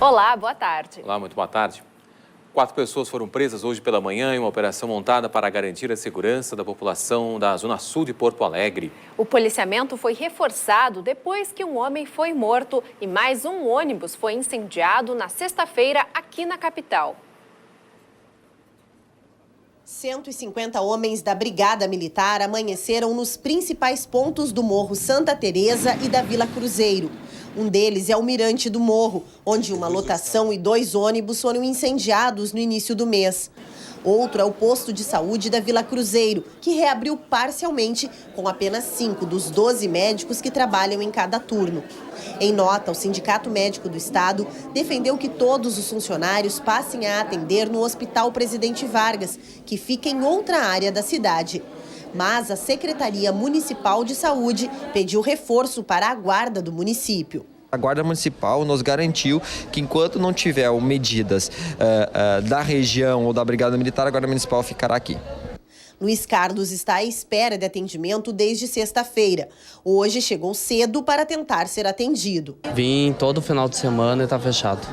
Olá, boa tarde. Olá, muito boa tarde. 4 pessoas foram presas hoje pela manhã em uma operação montada para garantir a segurança da população da Zona Sul de Porto Alegre. O policiamento foi reforçado depois que um homem foi morto e mais um ônibus foi incendiado na sexta-feira aqui na capital. 150 homens da Brigada Militar amanheceram nos principais pontos do Morro Santa Teresa e da Vila Cruzeiro. Um deles é o Mirante do Morro, onde uma lotação e 2 ônibus foram incendiados no início do mês. Outro é o posto de saúde da Vila Cruzeiro, que reabriu parcialmente com apenas 5 dos 12 médicos que trabalham em cada turno. Em nota, o Sindicato Médico do Estado defendeu que todos os funcionários passem a atender no Hospital Presidente Vargas, que fica em outra área da cidade. Mas a Secretaria Municipal de Saúde pediu reforço para a guarda do município. A Guarda Municipal nos garantiu que enquanto não tiver medidas da região ou da Brigada Militar, a Guarda Municipal ficará aqui. Luiz Carlos está à espera de atendimento desde sexta-feira. Hoje chegou cedo para tentar ser atendido. Vim todo final de semana e está fechado.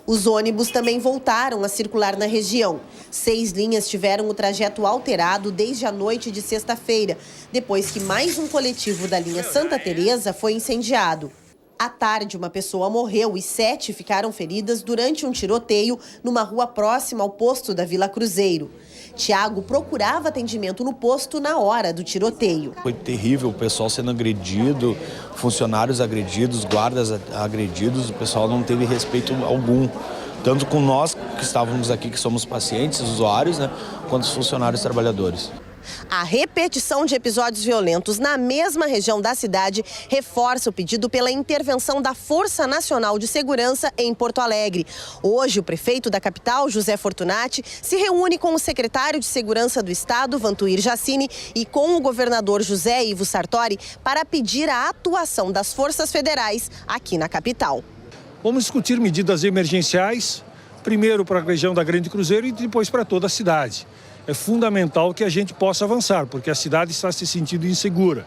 Os ônibus também voltaram a circular na região. 6 linhas tiveram o trajeto alterado desde a noite de sexta-feira, depois que mais um coletivo da linha Santa Teresa foi incendiado. À tarde, uma pessoa morreu e 7 ficaram feridas durante um tiroteio numa rua próxima ao posto da Vila Cruzeiro. Tiago procurava atendimento no posto na hora do tiroteio. Foi terrível, o pessoal sendo agredido, funcionários agredidos, guardas agredidos, o pessoal não teve respeito algum. Tanto com nós que estávamos aqui, que somos pacientes, usuários, né, quanto os funcionários trabalhadores. A repetição de episódios violentos na mesma região da cidade reforça o pedido pela intervenção da Força Nacional de Segurança em Porto Alegre. Hoje, o prefeito da capital, José Fortunati, se reúne com o secretário de Segurança do Estado, Vantuir Jacini, e com o governador José Ivo Sartori para pedir a atuação das forças federais aqui na capital. Vamos discutir medidas emergenciais, primeiro para a região da Grande Cruzeiro e depois para toda a cidade. É fundamental que a gente possa avançar, porque a cidade está se sentindo insegura.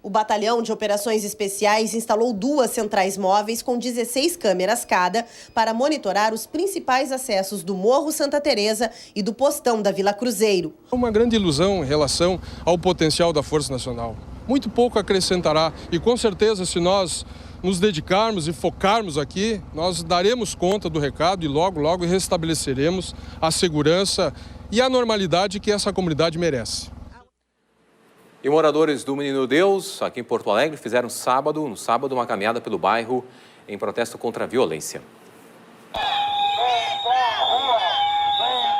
O Batalhão de Operações Especiais instalou 2 centrais móveis com 16 câmeras cada para monitorar os principais acessos do Morro Santa Teresa e do postão da Vila Cruzeiro. Uma grande ilusão em relação ao potencial da Força Nacional. Muito pouco acrescentará e com certeza se nós nos dedicarmos e focarmos aqui, nós daremos conta do recado e logo restabeleceremos a segurança e a normalidade que essa comunidade merece. E moradores do Menino Deus, aqui em Porto Alegre, fizeram no sábado, uma caminhada pelo bairro em protesto contra a violência.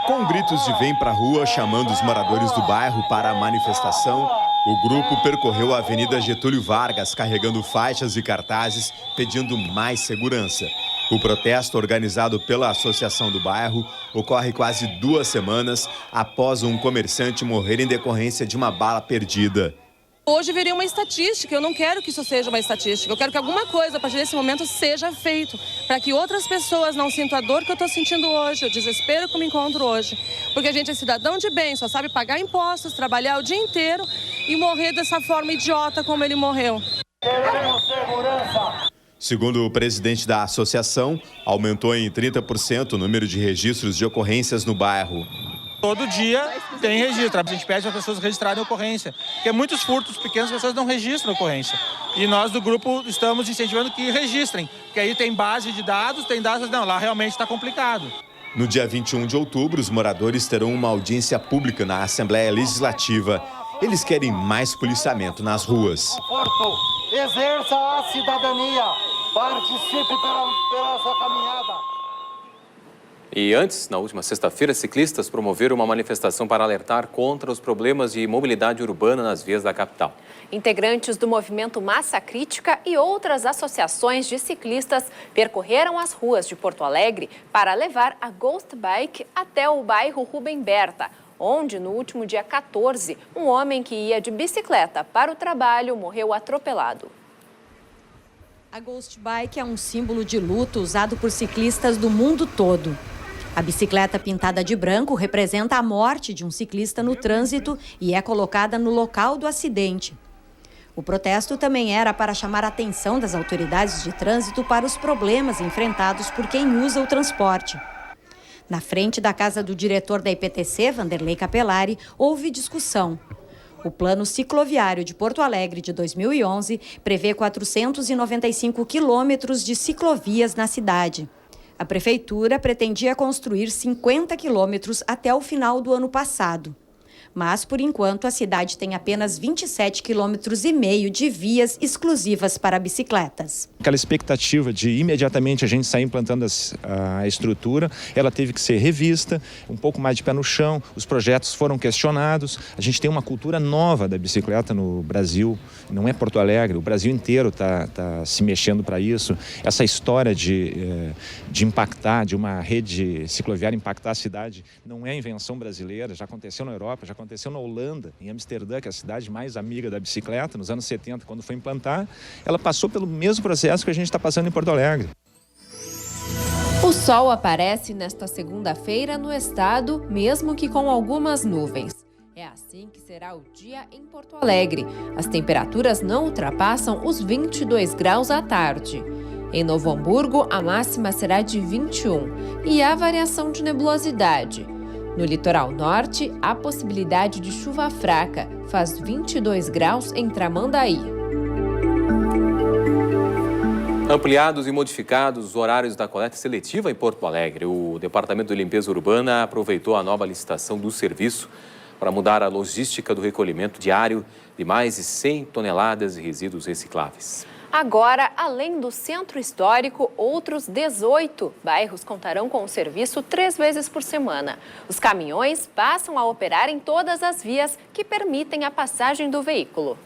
Com gritos de vem pra rua, chamando os moradores do bairro para a manifestação, o grupo percorreu a Avenida Getúlio Vargas, carregando faixas e cartazes, pedindo mais segurança. O protesto, organizado pela Associação do Bairro, ocorre quase 2 semanas após um comerciante morrer em decorrência de uma bala perdida. Hoje viria uma estatística, eu não quero que isso seja uma estatística, eu quero que alguma coisa a partir desse momento seja feito, para que outras pessoas não sintam a dor que eu estou sentindo hoje, o desespero que eu me encontro hoje. Porque a gente é cidadão de bem, só sabe pagar impostos, trabalhar o dia inteiro e morrer dessa forma idiota como ele morreu. Queremos segurança! Segundo o presidente da associação, aumentou em 30% o número de registros de ocorrências no bairro. Todo dia tem registro, a gente pede para as pessoas registrarem a ocorrência, porque muitos furtos pequenos as pessoas não registram a ocorrência. E nós do grupo estamos incentivando que registrem, porque aí tem base de dados, tem dados, não, lá realmente está complicado. No dia 21 de outubro, os moradores terão uma audiência pública na Assembleia Legislativa. Eles querem mais policiamento nas ruas. Exerça a cidadania, participe pela sua caminhada. E antes, na última sexta-feira, ciclistas promoveram uma manifestação para alertar contra os problemas de mobilidade urbana nas vias da capital. Integrantes do movimento Massa Crítica e outras associações de ciclistas percorreram as ruas de Porto Alegre para levar a Ghost Bike até o bairro Rubem Berta, onde, no último dia 14, um homem que ia de bicicleta para o trabalho morreu atropelado. A Ghost Bike é um símbolo de luto usado por ciclistas do mundo todo. A bicicleta pintada de branco representa a morte de um ciclista no trânsito e é colocada no local do acidente. O protesto também era para chamar a atenção das autoridades de trânsito para os problemas enfrentados por quem usa o transporte. Na frente da casa do diretor da IPTC, Vanderlei Capelari, houve discussão. O Plano Cicloviário de Porto Alegre de 2011 prevê 495 quilômetros de ciclovias na cidade. A prefeitura pretendia construir 50 quilômetros até o final do ano passado. Mas, por enquanto, a cidade tem apenas 27,5 quilômetros de vias exclusivas para bicicletas. Aquela expectativa de imediatamente a gente sair implantando a estrutura, ela teve que ser revista, um pouco mais de pé no chão, os projetos foram questionados. A gente tem uma cultura nova da bicicleta no Brasil, não é Porto Alegre, o Brasil inteiro está se mexendo para isso. Essa história de impactar, de uma rede cicloviária impactar a cidade, não é invenção brasileira, já aconteceu na Europa, já aconteceu na Holanda, em Amsterdã, que é a cidade mais amiga da bicicleta, nos anos 70, quando foi implantar, ela passou pelo mesmo processo que a gente está passando em Porto Alegre. O sol aparece nesta segunda-feira no estado, mesmo que com algumas nuvens. É assim que será o dia em Porto Alegre. As temperaturas não ultrapassam os 22 graus à tarde. Em Novo Hamburgo, a máxima será de 21 e há variação de nebulosidade. No litoral norte, há possibilidade de chuva fraca, faz 22 graus em Tramandaí. Ampliados e modificados os horários da coleta seletiva em Porto Alegre. O Departamento de Limpeza Urbana aproveitou a nova licitação do serviço para mudar a logística do recolhimento diário de mais de 100 toneladas de resíduos recicláveis. Agora, além do centro histórico, outros 18 bairros contarão com o serviço 3 vezes por semana. Os caminhões passam a operar em todas as vias que permitem a passagem do veículo.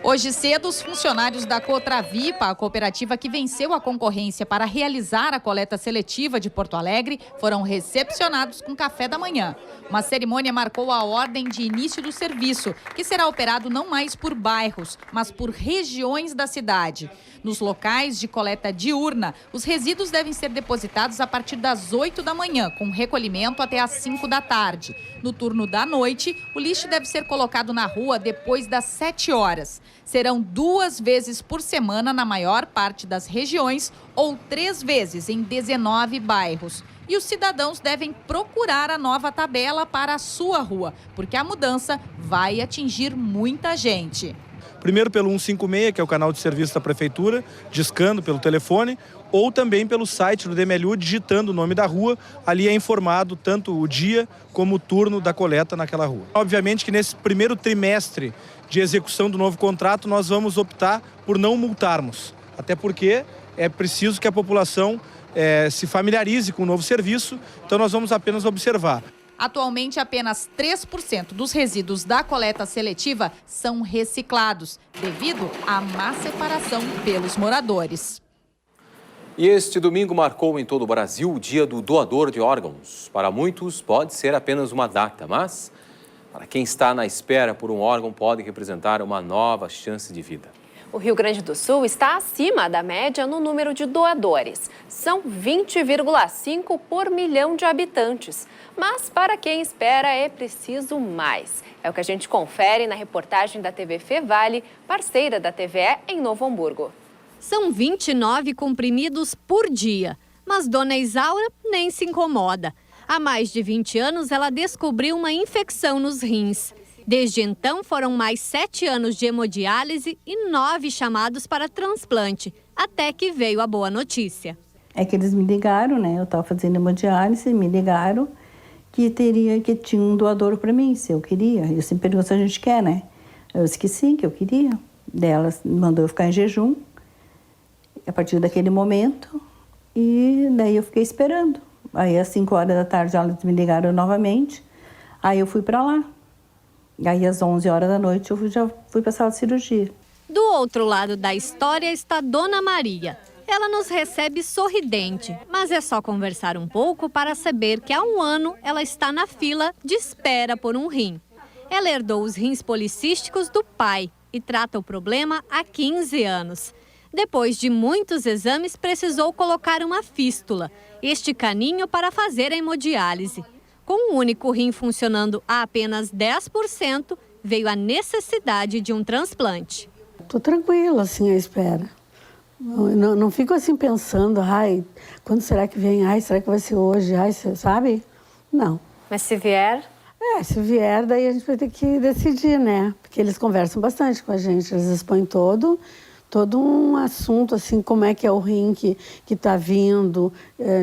Hoje cedo, os funcionários da Cotravipa, a cooperativa que venceu a concorrência para realizar a coleta seletiva de Porto Alegre, foram recepcionados com café da manhã. Uma cerimônia marcou a ordem de início do serviço, que será operado não mais por bairros, mas por regiões da cidade. Nos locais de coleta diurna, os resíduos devem ser depositados a partir das 8 da manhã, com recolhimento até às 5 da tarde. No turno da noite, o lixo deve ser colocado na rua depois das 7 horas. Serão 2 vezes por semana na maior parte das regiões ou 3 vezes em 19 bairros. E os cidadãos devem procurar a nova tabela para a sua rua, porque a mudança vai atingir muita gente. Primeiro pelo 156, que é o canal de serviço da prefeitura, discando pelo telefone, ou também pelo site do DMLU, digitando o nome da rua. Ali é informado tanto o dia como o turno da coleta naquela rua. Obviamente que nesse primeiro trimestre de execução do novo contrato, nós vamos optar por não multarmos. Até porque é preciso que a população se familiarize com o novo serviço, então nós vamos apenas observar. Atualmente, apenas 3% dos resíduos da coleta seletiva são reciclados, devido à má separação pelos moradores. E este domingo marcou em todo o Brasil o Dia do Doador de Órgãos. Para muitos, pode ser apenas uma data, mas para quem está na espera por um órgão, pode representar uma nova chance de vida. O Rio Grande do Sul está acima da média no número de doadores. São 20,5 por milhão de habitantes. Mas para quem espera é preciso mais. É o que a gente confere na reportagem da TV Fevale, parceira da TVE em Novo Hamburgo. São 29 comprimidos por dia, mas Dona Isaura nem se incomoda. Há mais de 20 anos ela descobriu uma infecção nos rins. Desde então, foram mais 7 anos de hemodiálise e 9 chamados para transplante, até que veio a boa notícia. É que eles me ligaram, né? Eu estava fazendo hemodiálise, me ligaram que tinha um doador para mim, se eu queria. Eu sempre pergunto se a gente quer, né? Eu disse que sim, que eu queria. Daí ela mandou eu ficar em jejum, a partir daquele momento, e daí eu fiquei esperando. Aí às 5 horas da tarde elas me ligaram novamente, aí eu fui para lá. Aí, às 11 horas da noite, eu já fui para a sala de cirurgia. Do outro lado da história está Dona Maria. Ela nos recebe sorridente, mas é só conversar um pouco para saber que há um ano ela está na fila de espera por um rim. Ela herdou os rins policísticos do pai e trata o problema há 15 anos. Depois de muitos exames, precisou colocar uma fístula, este caninho para fazer a hemodiálise. Com um único rim funcionando a apenas 10%, veio a necessidade de um transplante. Estou tranquila, assim, à espera. Não fico assim pensando, ai, quando será que vem? Ai, será que vai ser hoje? Ai, sabe? Não. Mas se vier? Se vier, daí a gente vai ter que decidir, né? Porque eles conversam bastante com a gente, eles expõem todo um assunto, assim, como é que é o rim que está vindo,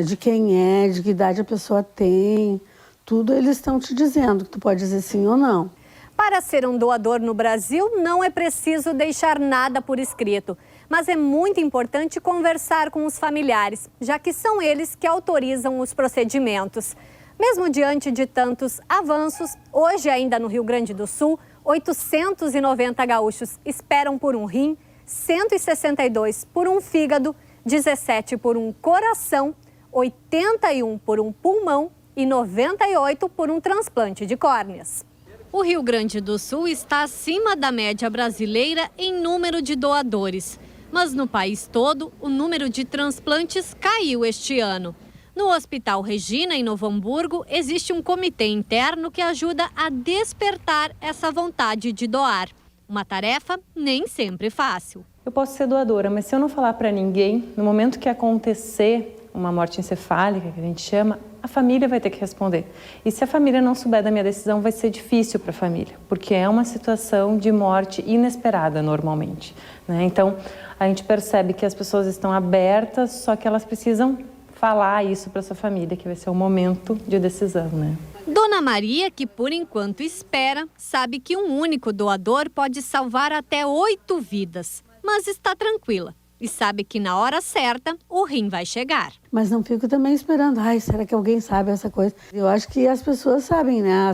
de quem é, de que idade a pessoa tem. Tudo eles estão te dizendo, que tu pode dizer sim ou não. Para ser um doador no Brasil, não é preciso deixar nada por escrito. Mas é muito importante conversar com os familiares, já que são eles que autorizam os procedimentos. Mesmo diante de tantos avanços, hoje ainda no Rio Grande do Sul, 890 gaúchos esperam por um rim, 162 por um fígado, 17 por um coração, 81 por um pulmão e 98 por um transplante de córneas. O Rio Grande do Sul está acima da média brasileira em número de doadores. Mas no país todo, o número de transplantes caiu este ano. No Hospital Regina, em Novo Hamburgo, existe um comitê interno que ajuda a despertar essa vontade de doar. Uma tarefa nem sempre fácil. Eu posso ser doadora, mas se eu não falar para ninguém, no momento que acontecer uma morte encefálica, que a gente chama, a família vai ter que responder. E se a família não souber da minha decisão, vai ser difícil para a família, porque é uma situação de morte inesperada normalmente, né? Então, a gente percebe que as pessoas estão abertas, só que elas precisam falar isso para sua família, que vai ser o momento de decisão, né? Dona Maria, que por enquanto espera, sabe que um único doador pode salvar até 8 vidas, mas está tranquila. E sabe que na hora certa, o rim vai chegar. Mas não fico também esperando, ai, será que alguém sabe essa coisa? Eu acho que as pessoas sabem, né?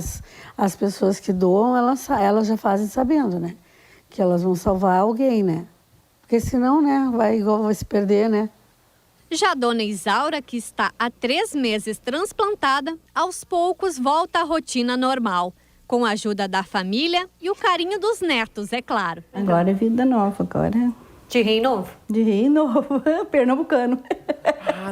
As pessoas que doam, elas já fazem sabendo, né? Que elas vão salvar alguém, né? Porque senão, né, vai se perder, né? Já a dona Isaura, que está há 3 meses transplantada, aos poucos volta à rotina normal. Com a ajuda da família e o carinho dos netos, é claro. Agora é vida nova, agora... De rim novo? De rim novo, pernambucano.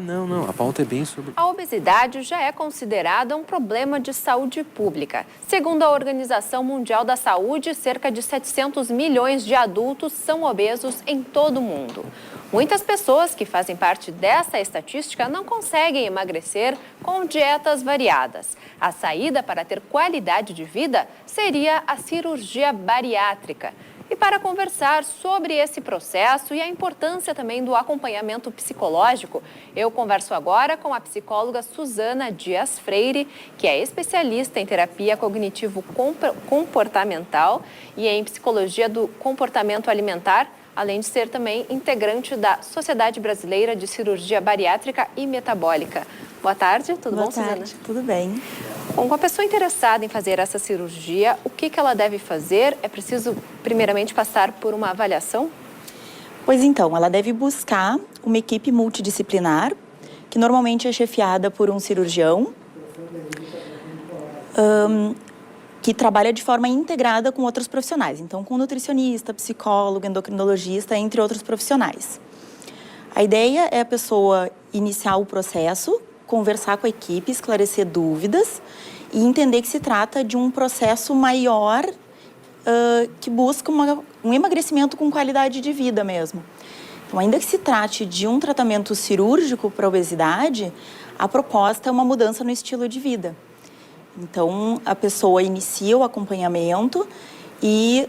Não, a pauta é bem sobre... A obesidade já é considerada um problema de saúde pública. Segundo a Organização Mundial da Saúde, cerca de 700 milhões de adultos são obesos em todo o mundo. Muitas pessoas que fazem parte dessa estatística não conseguem emagrecer com dietas variadas. A saída para ter qualidade de vida seria a cirurgia bariátrica. E para conversar sobre esse processo e a importância também do acompanhamento psicológico, eu converso agora com a psicóloga Suzana Dias Freire, que é especialista em terapia cognitivo-comportamental e em psicologia do comportamento alimentar, além de ser também integrante da Sociedade Brasileira de Cirurgia Bariátrica e Metabólica. Boa tarde, tudo bom, Suzana? Boa tarde, tudo bem. Bom, com a pessoa interessada em fazer essa cirurgia, o que ela deve fazer? É preciso, primeiramente, passar por uma avaliação? Pois então, ela deve buscar uma equipe multidisciplinar, que normalmente é chefiada por um cirurgião, que trabalha de forma integrada com outros profissionais. Então, com nutricionista, psicólogo, endocrinologista, entre outros profissionais. A ideia é a pessoa iniciar o processo, conversar com a equipe, esclarecer dúvidas e entender que se trata de um processo maior que busca um emagrecimento com qualidade de vida mesmo. Então, ainda que se trate de um tratamento cirúrgico para a obesidade, a proposta é uma mudança no estilo de vida. Então, a pessoa inicia o acompanhamento e,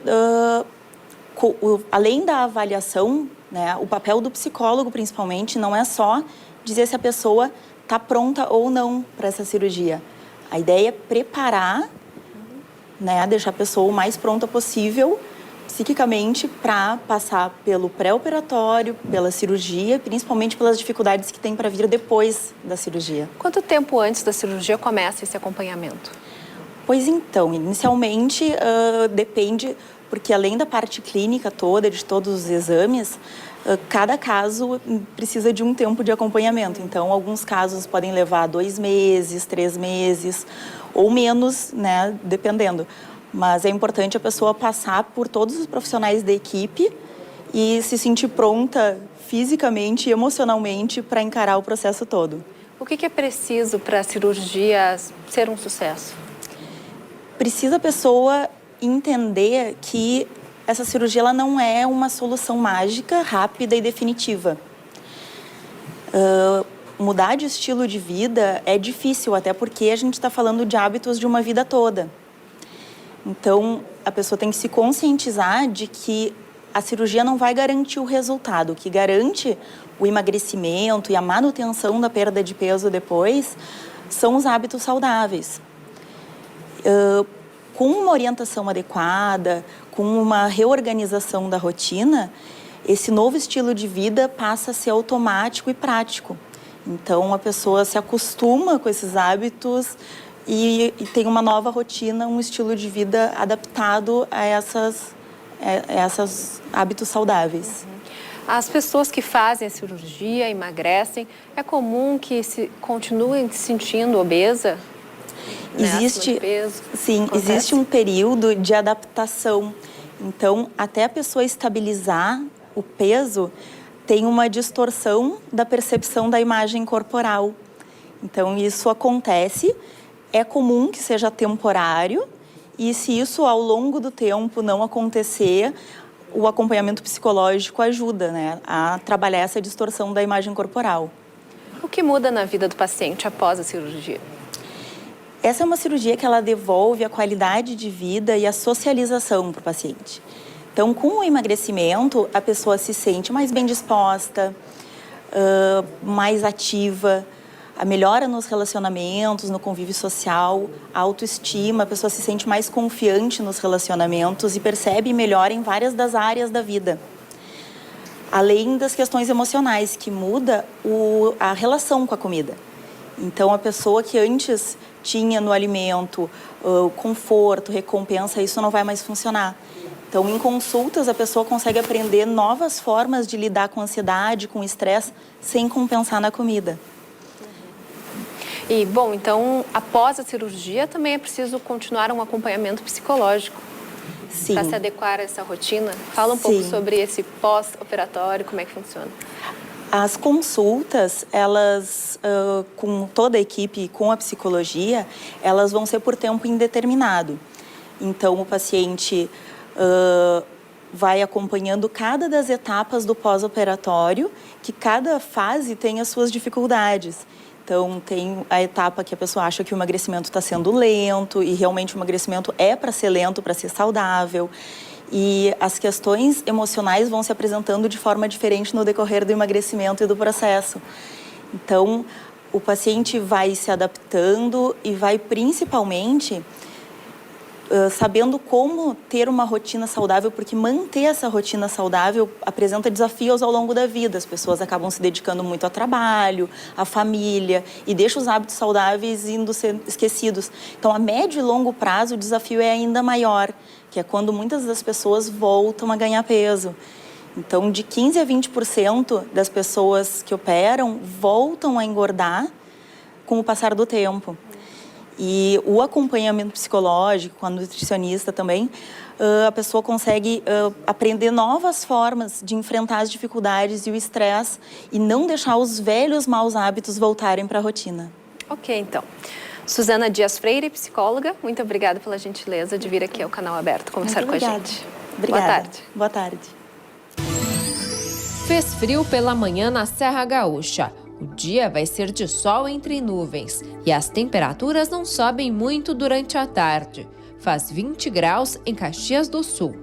além da avaliação, né, o papel do psicólogo, principalmente, não é só dizer se a pessoa está pronta ou não para essa cirurgia. A ideia é preparar, né, deixar a pessoa o mais pronta possível, psiquicamente, para passar pelo pré-operatório, pela cirurgia, principalmente pelas dificuldades que tem para vir depois da cirurgia. Quanto tempo antes da cirurgia começa esse acompanhamento? Pois então, inicialmente depende, porque além da parte clínica toda, de todos os exames, cada caso precisa de um tempo de acompanhamento. Então, alguns casos podem levar 2 meses, 3 meses, ou menos, né, dependendo. Mas é importante a pessoa passar por todos os profissionais da equipe e se sentir pronta fisicamente e emocionalmente para encarar o processo todo. O que é preciso para a cirurgia ser um sucesso? Precisa a pessoa entender que essa cirurgia ela não é uma solução mágica, rápida e definitiva. Mudar de estilo de vida é difícil, até porque a gente está falando de hábitos de uma vida toda. Então, a pessoa tem que se conscientizar de que a cirurgia não vai garantir o resultado. O que garante o emagrecimento e a manutenção da perda de peso depois são os hábitos saudáveis. Com uma orientação adequada, com uma reorganização da rotina, esse novo estilo de vida passa a ser automático e prático. Então, a pessoa se acostuma com esses hábitos e tem uma nova rotina, um estilo de vida adaptado a esses hábitos saudáveis. As pessoas que fazem a cirurgia, emagrecem, é comum que continuem se sentindo obesa? Existe um período de adaptação. Então, até a pessoa estabilizar o peso, tem uma distorção da percepção da imagem corporal. Então, isso acontece, é comum que seja temporário, e se isso ao longo do tempo não acontecer, o acompanhamento psicológico ajuda, né, a trabalhar essa distorção da imagem corporal. O que muda na vida do paciente após a cirurgia? Essa é uma cirurgia que ela devolve a qualidade de vida e a socialização para o paciente. Então, com o emagrecimento, a pessoa se sente mais bem disposta, mais ativa, a melhora nos relacionamentos, no convívio social, a autoestima, a pessoa se sente mais confiante nos relacionamentos e percebe melhor em várias das áreas da vida. Além das questões emocionais, que muda a relação com a comida. Então, a pessoa que antes tinha no alimento conforto, recompensa, isso não vai mais funcionar. Então, em consultas, a pessoa consegue aprender novas formas de lidar com a ansiedade, com o estresse, sem compensar na comida. E, bom, então, após a cirurgia, também é preciso continuar um acompanhamento psicológico. Sim. Para se adequar a essa rotina. Fala um pouco sobre esse pós-operatório, como é que funciona. As consultas, elas, com toda a equipe, com a psicologia, elas vão ser por tempo indeterminado. Então, o paciente vai acompanhando cada das etapas do pós-operatório, que cada fase tem as suas dificuldades. Então, tem a etapa que a pessoa acha que o emagrecimento está sendo lento, e realmente o emagrecimento é para ser lento, para ser saudável. E as questões emocionais vão se apresentando de forma diferente no decorrer do emagrecimento e do processo. Então, o paciente vai se adaptando e vai principalmente sabendo como ter uma rotina saudável, porque manter essa rotina saudável apresenta desafios ao longo da vida. As pessoas acabam se dedicando muito ao trabalho, à família, e deixam os hábitos saudáveis indo ser esquecidos. Então, a médio e longo prazo, o desafio é ainda maior, que é quando muitas das pessoas voltam a ganhar peso. Então, de 15% a 20% das pessoas que operam voltam a engordar com o passar do tempo. E o acompanhamento psicológico, com a nutricionista também, a pessoa consegue aprender novas formas de enfrentar as dificuldades e o estresse e não deixar os velhos maus hábitos voltarem para a rotina. Ok, então. Suzana Dias Freire, psicóloga, muito obrigada pela gentileza de vir aqui ao Canal Aberto conversar com a gente. Obrigada. Boa tarde. Boa tarde. Fez frio pela manhã na Serra Gaúcha. O dia vai ser de sol entre nuvens e as temperaturas não sobem muito durante a tarde. Faz 20 graus em Caxias do Sul.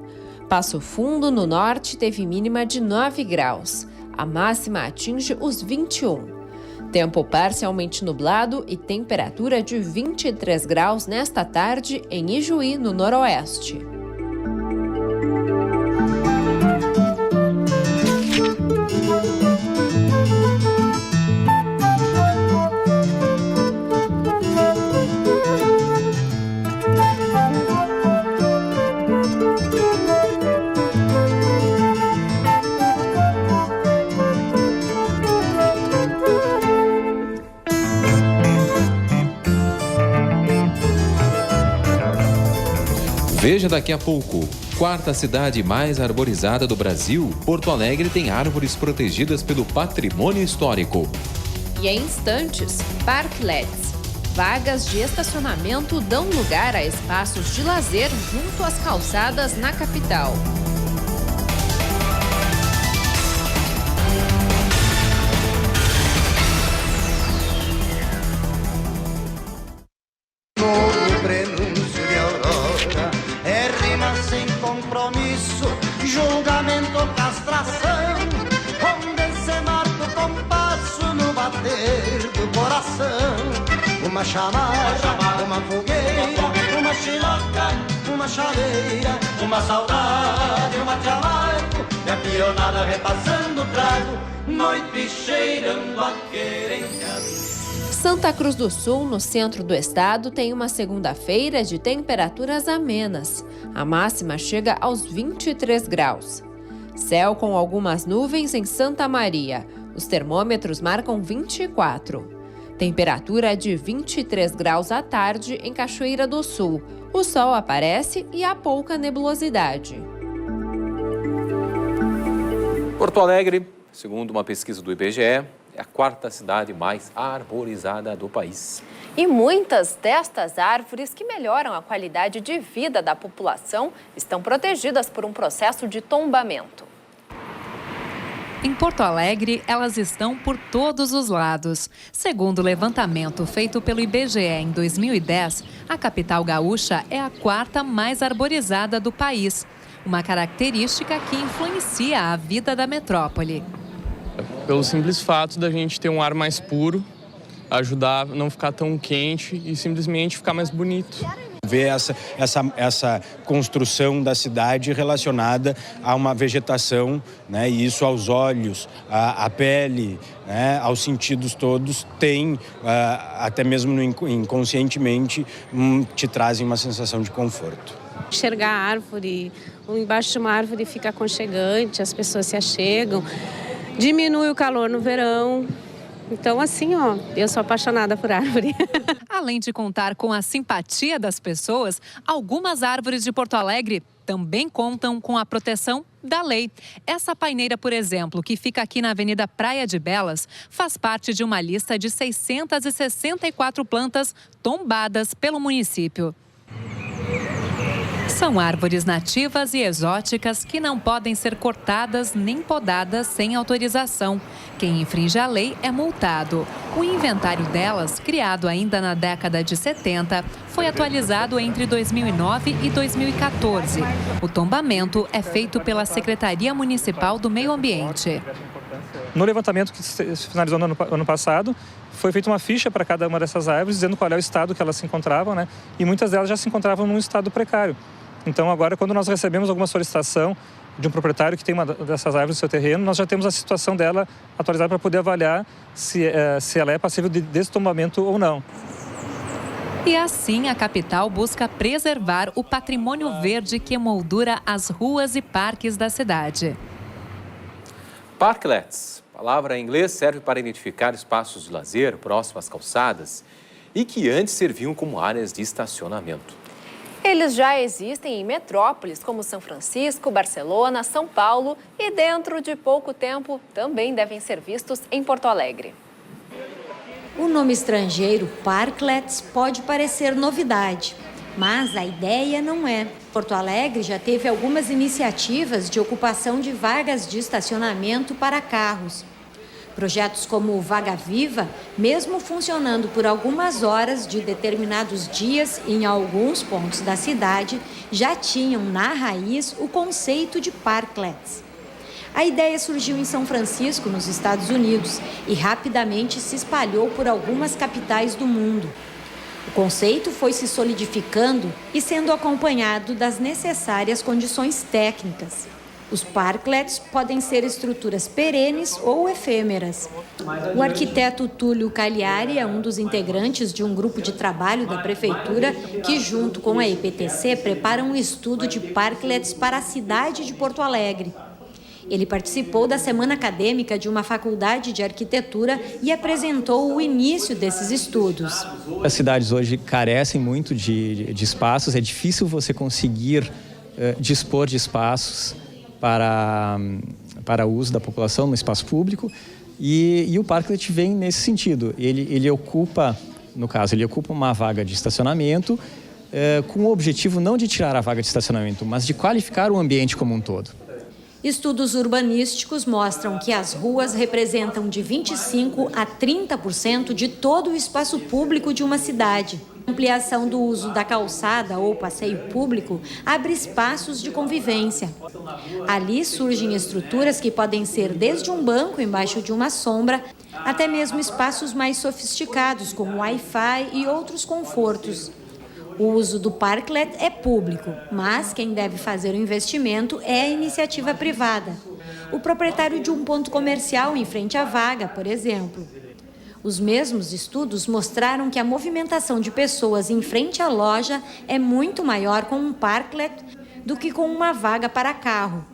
Passo Fundo, no norte, teve mínima de 9 graus. A máxima atinge os 21. Tempo parcialmente nublado e temperatura de 23 graus nesta tarde em Ijuí, no noroeste. Veja daqui a pouco. Quarta cidade mais arborizada do Brasil, Porto Alegre tem árvores protegidas pelo patrimônio histórico. E em instantes, Parklets. Vagas de estacionamento dão lugar a espaços de lazer junto às calçadas na capital. Novo prenúncio de aurora, é rima sem compromisso, julgamento ou castração, onde se marca o compasso no bater do coração. Uma chamada, uma fogueira, uma chiloca, uma chaleira, uma saudade, uma chamarco, e a pionada repassando o trago, noite cheirando a querência. Santa Cruz do Sul, no centro do estado, tem uma segunda-feira de temperaturas amenas. A máxima chega aos 23 graus. Céu com algumas nuvens em Santa Maria. Os termômetros marcam 24. Temperatura de 23 graus à tarde em Cachoeira do Sul. O sol aparece e há pouca nebulosidade. Porto Alegre, segundo uma pesquisa do IBGE, é a quarta cidade mais arborizada do país. E muitas destas árvores que melhoram a qualidade de vida da população estão protegidas por um processo de tombamento. Em Porto Alegre, elas estão por todos os lados. Segundo o levantamento feito pelo IBGE em 2010, a capital gaúcha é a quarta mais arborizada do país. Uma característica que influencia a vida da metrópole. Pelo simples fato da gente ter um ar mais puro, ajudar a não ficar tão quente e simplesmente ficar mais bonito. Ver essa construção da cidade relacionada a uma vegetação, né, e isso aos olhos, à pele, né, aos sentidos todos, tem, até mesmo inconscientemente, te trazem uma sensação de conforto. Enxergar a árvore, embaixo de uma árvore fica aconchegante, as pessoas se achegam, diminui o calor no verão. Então, assim, eu sou apaixonada por árvore. Além de contar com a simpatia das pessoas, algumas árvores de Porto Alegre também contam com a proteção da lei. Essa paineira, por exemplo, que fica aqui na Avenida Praia de Belas, faz parte de uma lista de 664 plantas tombadas pelo município. São árvores nativas e exóticas que não podem ser cortadas nem podadas sem autorização. Quem infringe a lei é multado. O inventário delas, criado ainda na década de 70, foi atualizado entre 2009 e 2014. O tombamento é feito pela Secretaria Municipal do Meio Ambiente. No levantamento que se finalizou no ano passado, foi feita uma ficha para cada uma dessas árvores, dizendo qual é o estado que elas se encontravam, né? E muitas delas já se encontravam num estado precário. Então, agora, quando nós recebemos alguma solicitação de um proprietário que tem uma dessas árvores no seu terreno, nós já temos a situação dela atualizada para poder avaliar se ela é passível de destombamento ou não. E assim, a capital busca preservar o patrimônio verde que emoldura as ruas e parques da cidade. Parklets, palavra em inglês, serve para identificar espaços de lazer próximos às calçadas e que antes serviam como áreas de estacionamento. Eles já existem em metrópoles como São Francisco, Barcelona, São Paulo e dentro de pouco tempo também devem ser vistos em Porto Alegre. O nome estrangeiro, parklets, pode parecer novidade, mas a ideia não é. Porto Alegre já teve algumas iniciativas de ocupação de vagas de estacionamento para carros. Projetos como o Vaga Viva, mesmo funcionando por algumas horas de determinados dias em alguns pontos da cidade, já tinham na raiz o conceito de parklets. A ideia surgiu em São Francisco, nos Estados Unidos, e rapidamente se espalhou por algumas capitais do mundo. O conceito foi se solidificando e sendo acompanhado das necessárias condições técnicas. Os parklets podem ser estruturas perenes ou efêmeras. O arquiteto Túlio Cagliari é um dos integrantes de um grupo de trabalho da Prefeitura que, junto com a EPTC, prepara um estudo de parklets para a cidade de Porto Alegre. Ele participou da semana acadêmica de uma faculdade de arquitetura e apresentou o início desses estudos. As cidades hoje carecem muito de espaços, é difícil você conseguir dispor de espaços para o uso da população no espaço público e o parklet vem nesse sentido. Ele ocupa No caso, ele ocupa uma vaga de estacionamento com o objetivo não de tirar a vaga de estacionamento, mas de qualificar o ambiente como um todo. Estudos urbanísticos mostram que as ruas representam de 25% a 30% de todo o espaço público de uma cidade. A ampliação do uso da calçada ou passeio público abre espaços de convivência. Ali surgem estruturas que podem ser desde um banco embaixo de uma sombra, até mesmo espaços mais sofisticados, como Wi-Fi e outros confortos. O uso do parklet é público, mas quem deve fazer o investimento é a iniciativa privada. O proprietário de um ponto comercial em frente à vaga, por exemplo. Os mesmos estudos mostraram que a movimentação de pessoas em frente à loja é muito maior com um parklet do que com uma vaga para carro.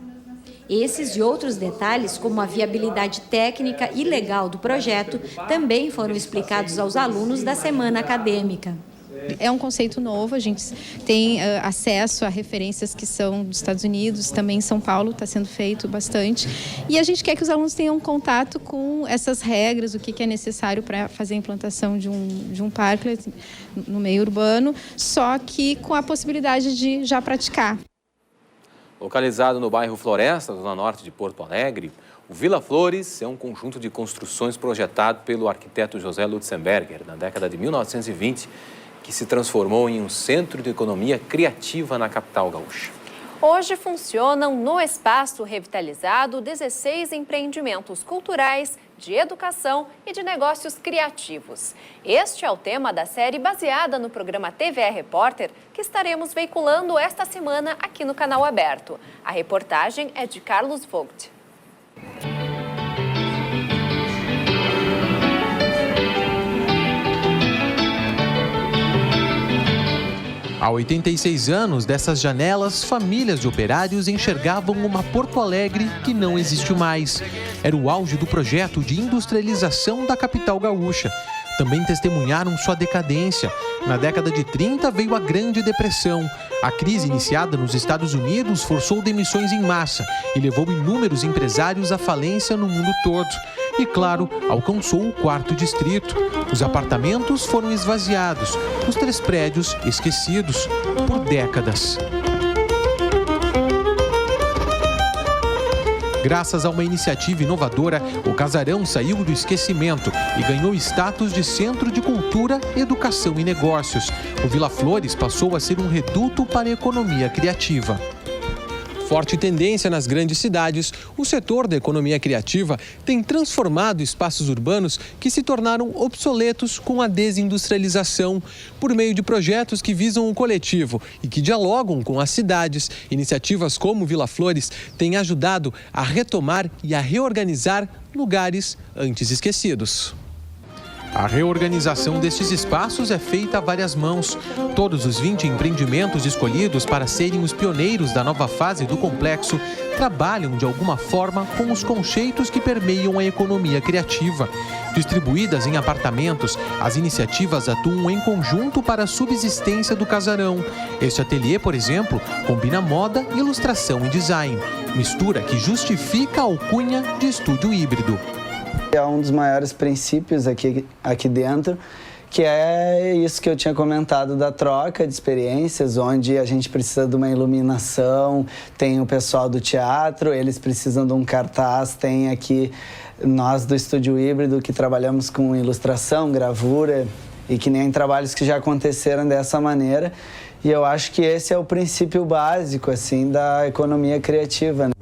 Esses e outros detalhes, como a viabilidade técnica e legal do projeto, também foram explicados aos alunos da semana acadêmica. É um conceito novo, a gente tem acesso a referências que são dos Estados Unidos, também em São Paulo está sendo feito bastante. E a gente quer que os alunos tenham contato com essas regras, o que é necessário para fazer a implantação de um parklet no meio urbano, só que com a possibilidade de já praticar. Localizado no bairro Floresta, zona norte de Porto Alegre, o Vila Flores é um conjunto de construções projetado pelo arquiteto José Lutzenberger na década de 1920, que se transformou em um centro de economia criativa na capital gaúcha. Hoje funcionam no espaço revitalizado 16 empreendimentos culturais, de educação e de negócios criativos. Este é o tema da série baseada no programa TVE Repórter, que estaremos veiculando esta semana aqui no Canal Aberto. A reportagem é de Carlos Vogt. Há 86 anos, dessas janelas, famílias de operários enxergavam uma Porto Alegre que não existe mais. Era o auge do projeto de industrialização da capital gaúcha. Também testemunharam sua decadência. Na década de 30 veio a Grande Depressão. A crise iniciada nos Estados Unidos forçou demissões em massa e levou inúmeros empresários à falência no mundo todo. E, claro, alcançou o 4º distrito. Os apartamentos foram esvaziados, os 3 prédios esquecidos por décadas. Graças a uma iniciativa inovadora, o casarão saiu do esquecimento e ganhou status de centro de cultura, educação e negócios. O Vila Flores passou a ser um reduto para a economia criativa. Forte tendência nas grandes cidades, o setor da economia criativa tem transformado espaços urbanos que se tornaram obsoletos com a desindustrialização. Por meio de projetos que visam o coletivo e que dialogam com as cidades, iniciativas como Vila Flores têm ajudado a retomar e a reorganizar lugares antes esquecidos. A reorganização destes espaços é feita a várias mãos. Todos os 20 empreendimentos escolhidos para serem os pioneiros da nova fase do complexo trabalham de alguma forma com os conceitos que permeiam a economia criativa. Distribuídas em apartamentos, as iniciativas atuam em conjunto para a subsistência do casarão. Este ateliê, por exemplo, combina moda, ilustração e design, mistura que justifica a alcunha de estúdio híbrido. É um dos maiores princípios aqui dentro, que é isso que eu tinha comentado da troca de experiências, onde a gente precisa de uma iluminação, tem o pessoal do teatro, eles precisam de um cartaz, tem aqui nós do Estúdio Híbrido que trabalhamos com ilustração, gravura e que nem trabalhos que já aconteceram dessa maneira. E eu acho que esse é o princípio básico assim, da economia criativa, né?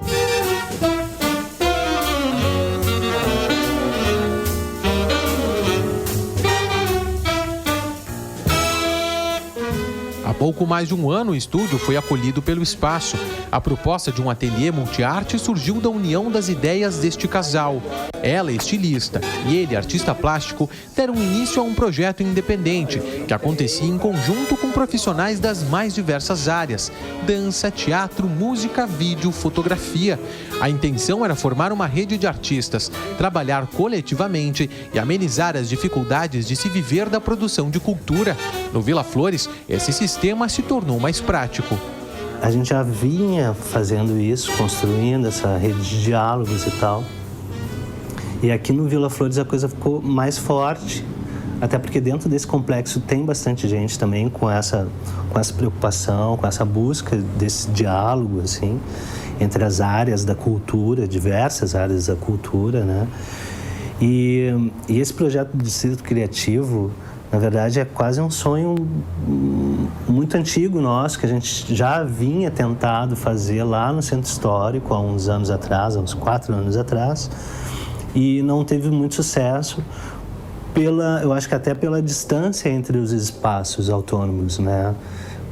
Há pouco mais de um ano, o estúdio foi acolhido pelo espaço. A proposta de um ateliê multiarte surgiu da união das ideias deste casal. Ela é estilista e ele, artista plástico, deram início a um projeto independente que acontecia em conjunto com profissionais das mais diversas áreas: dança, teatro, música, vídeo, fotografia. A intenção era formar uma rede de artistas, trabalhar coletivamente e amenizar as dificuldades de se viver da produção de cultura. No Vila Flores, esse sistema se tornou mais prático. A gente já vinha fazendo isso, construindo essa rede de diálogos e tal. E aqui no Vila Flores a coisa ficou mais forte. até porque dentro desse complexo tem bastante gente também com essa preocupação, com essa busca desse diálogo, assim, entre as áreas da cultura, diversas áreas da cultura, né? E esse projeto do Distrito Criativo, na verdade, é quase um sonho muito antigo nosso, que a gente já vinha tentado fazer lá no Centro Histórico há uns anos atrás, há uns 4 anos atrás, e não teve muito sucesso, eu acho que até pela distância entre os espaços autônomos, né?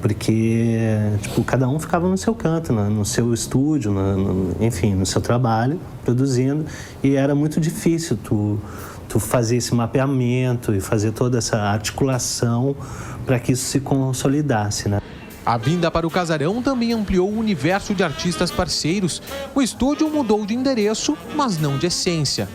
Porque, tipo, cada um ficava no seu canto, no seu estúdio, enfim, no seu trabalho, produzindo, e era muito difícil tu fazer esse mapeamento e fazer toda essa articulação para que isso se consolidasse, né? A vinda para o Casarão também ampliou o universo de artistas parceiros. O estúdio mudou de endereço, mas não de essência.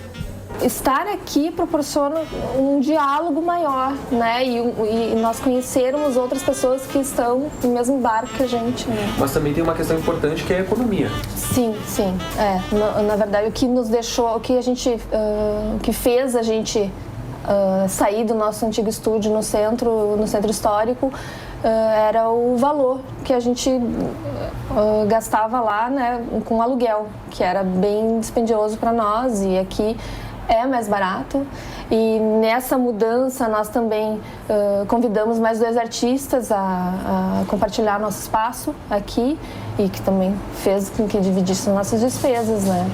Estar aqui proporciona um diálogo maior, né? E nós conhecermos outras pessoas que estão no mesmo barco que a gente, né? Mas também tem uma questão importante que é a economia. Sim. Na verdade, o que nos deixou, o que fez a gente sair do nosso antigo estúdio no centro histórico era o valor que a gente gastava lá, né, com aluguel, que era bem dispendioso para nós, e aqui é mais barato. E nessa mudança nós também convidamos mais 2 artistas a compartilhar nosso espaço aqui, e que também fez com que dividisse nossas despesas, né?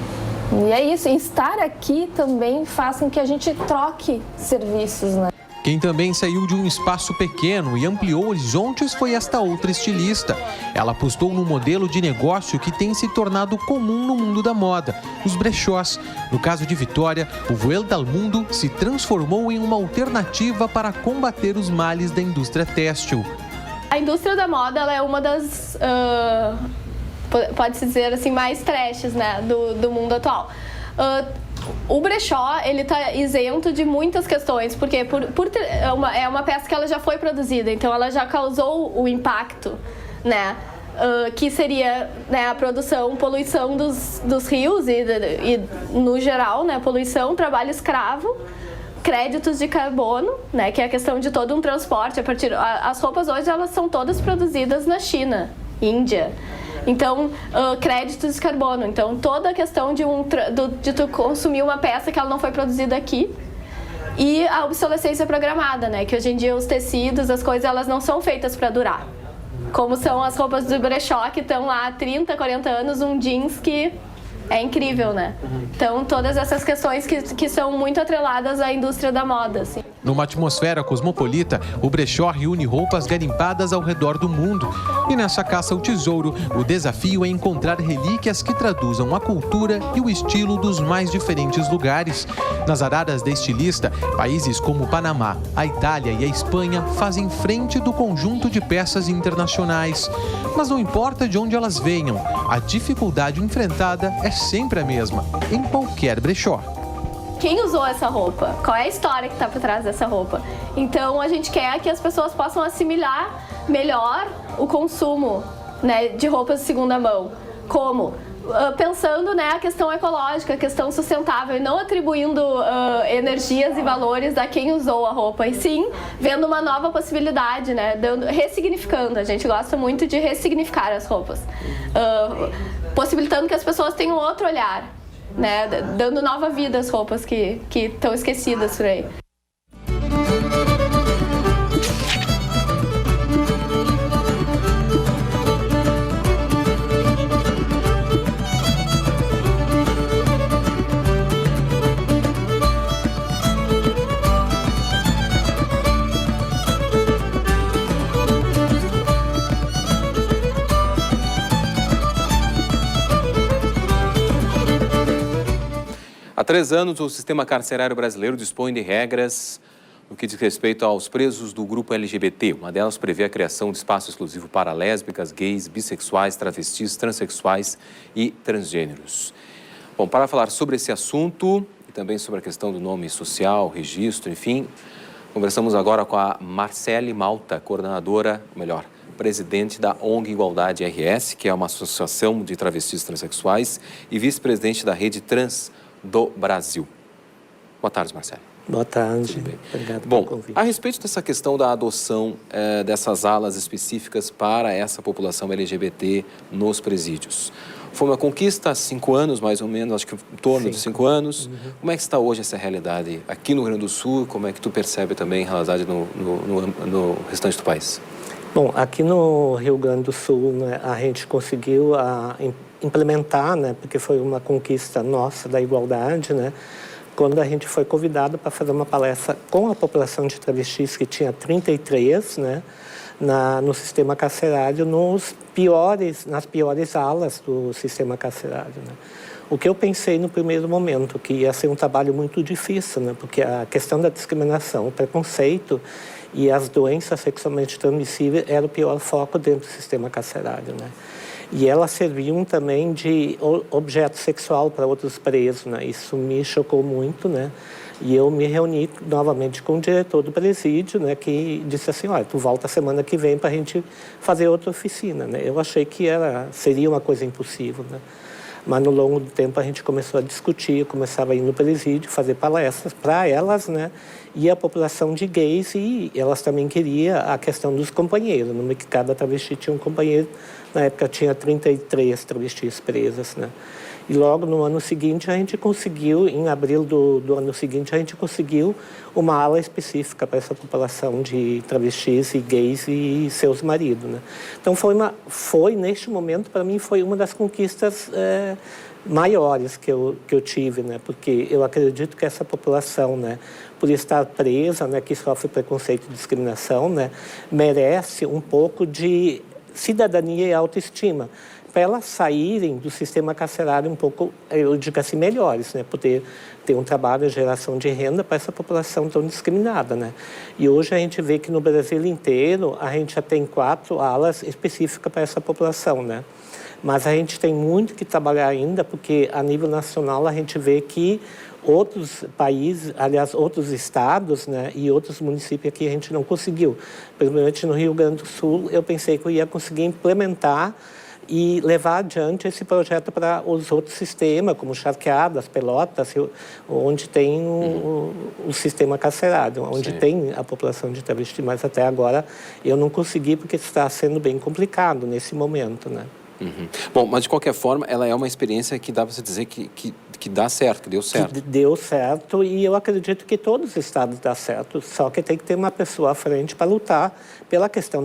E é isso, e estar aqui também faz com que a gente troque serviços, né? Quem também saiu de um espaço pequeno e ampliou horizontes foi esta outra estilista. Ela apostou num modelo de negócio que tem se tornado comum no mundo da moda, os brechós. No caso de Vitória, o Vuelta ao Mundo se transformou em uma alternativa para combater os males da indústria têxtil. A indústria da moda, ela é uma das, pode-se dizer assim, mais trashes, né, do mundo atual. O brechó, ele está isento de muitas questões, porque é uma peça que ela já foi produzida, então ela já causou o impacto, né, que seria, né, a poluição dos rios e no geral, né, poluição, trabalho escravo, créditos de carbono, né, que é a questão de todo um transporte. As roupas hoje, elas são todas produzidas na China, Índia. Então, créditos de carbono. Então, toda a questão de tu consumir uma peça que ela não foi produzida aqui. E a obsolescência programada, né? Que hoje em dia os tecidos, as coisas, elas não são feitas para durar. Como são as roupas do brechó, que estão lá há 30, 40 anos, um jeans que é incrível, né? Então, todas essas questões que são muito atreladas à indústria da moda, assim. Numa atmosfera cosmopolita, o brechó reúne roupas garimpadas ao redor do mundo. E nessa caça ao tesouro, o desafio é encontrar relíquias que traduzam a cultura e o estilo dos mais diferentes lugares. Nas araras da estilista, países como o Panamá, a Itália e a Espanha fazem frente do conjunto de peças internacionais. Mas não importa de onde elas venham, a dificuldade enfrentada é sempre a mesma, em qualquer brechó. Quem usou essa roupa? Qual é a história que está por trás dessa roupa? Então, a gente quer que as pessoas possam assimilar melhor o consumo, né, de roupas de segunda mão. Como? Pensando, né, a questão ecológica, a questão sustentável, e não atribuindo energias e valores a quem usou a roupa, e sim vendo uma nova possibilidade, né, ressignificando. A gente gosta muito de ressignificar as roupas, possibilitando que as pessoas tenham outro olhar, né, dando nova vida às roupas que estão esquecidas por aí. Há 3 anos, o sistema carcerário brasileiro dispõe de regras no que diz respeito aos presos do grupo LGBT. Uma delas prevê a criação de espaço exclusivo para lésbicas, gays, bissexuais, travestis, transexuais e transgêneros. Bom, para falar sobre esse assunto e também sobre a questão do nome social, registro, enfim, conversamos agora com a Marcele Malta, presidente da ONG Igualdade RS, que é uma associação de travestis transexuais, e vice-presidente da Rede Trans do Brasil. Boa tarde, Marcele. Boa tarde. Obrigado Bom, pelo convite. a respeito dessa questão da adoção dessas alas específicas para essa população LGBT nos presídios. Foi uma conquista há 5 anos, mais ou menos, acho que em torno de 5 anos. Como é que está hoje essa realidade aqui no Rio Grande do Sul? Como é que tu percebe também a realidade no restante do país? Bom, aqui no Rio Grande do Sul, né, a gente conseguiu implementar, né, porque foi uma conquista nossa da igualdade, né, quando a gente foi convidado para fazer uma palestra com a população de travestis, que tinha 33, né, no sistema carcerário, nas piores alas do sistema carcerário, né. O que eu pensei no primeiro momento, que ia ser um trabalho muito difícil, né, porque a questão da discriminação, o preconceito e as doenças sexualmente transmissíveis era o pior foco dentro do sistema carcerário, né. E elas serviam também de objeto sexual para outros presos, né. Isso me chocou muito, né. E eu me reuni novamente com o diretor do presídio, né, que disse assim, olha, tu volta semana que vem para a gente fazer outra oficina, né. Eu achei que seria uma coisa impossível, né. Mas no longo do tempo a gente começou a discutir, eu começava a ir no presídio, fazer palestras para elas, né? E a população de gays, e elas também queriam a questão dos companheiros, no que cada travesti tinha um companheiro. Na época tinha 33 travestis presas, né? E logo no ano seguinte a gente conseguiu, em abril do ano seguinte, a gente conseguiu uma ala específica para essa população de travestis e gays e seus maridos, né? Então neste momento, para mim, foi uma das conquistas maiores que eu tive, né? Porque eu acredito que essa população, né, por estar presa, né, que sofre preconceito e discriminação, né, merece um pouco de cidadania e autoestima, para elas saírem do sistema carcerário um pouco, eu digo assim, melhores, né? Poder ter um trabalho, geração de renda para essa população tão discriminada, né? E hoje a gente vê que no Brasil inteiro a gente já tem 4 alas específicas para essa população, né? Mas a gente tem muito que trabalhar ainda, porque a nível nacional a gente vê que outros países, aliás, outros estados, né, e outros municípios aqui a gente não conseguiu. Principalmente no Rio Grande do Sul, eu pensei que eu ia conseguir implementar e levar adiante esse projeto para os outros sistemas, como Charqueadas, Pelotas, onde tem o sistema carcerário, onde tem a população de travesti, mas até agora eu não consegui, porque está sendo bem complicado nesse momento, né? Bom, mas de qualquer forma, ela é uma experiência que dá para você dizer que dá certo, que deu certo. Que deu certo, e eu acredito que todos os estados dão certo, só que tem que ter uma pessoa à frente para lutar pela questão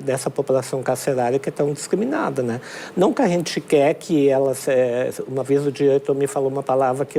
dessa população carcerária que é tão discriminada, né? Não que a gente quer que elas... uma vez o diretor me falou uma palavra que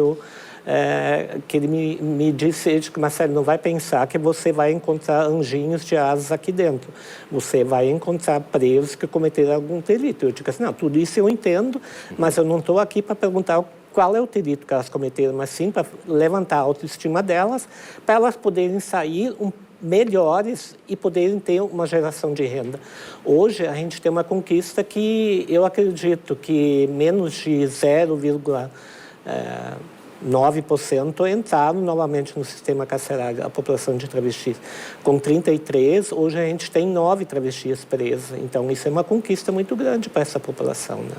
ele me disse, Marcelo, não vai pensar que você vai encontrar anjinhos de asas aqui dentro. Você vai encontrar presos que cometeram algum delito. Eu digo assim, não, tudo isso eu entendo, mas eu não estou aqui para perguntar qual é o delito que elas cometeram, mas sim para levantar a autoestima delas, para elas poderem sair melhores e poderem ter uma geração de renda. Hoje a gente tem uma conquista que eu acredito que menos de 0,9% entraram novamente no sistema carcerário, a população de travestis. Com 33, hoje a gente tem 9 travestis presas. Então, isso é uma conquista muito grande para essa população, né?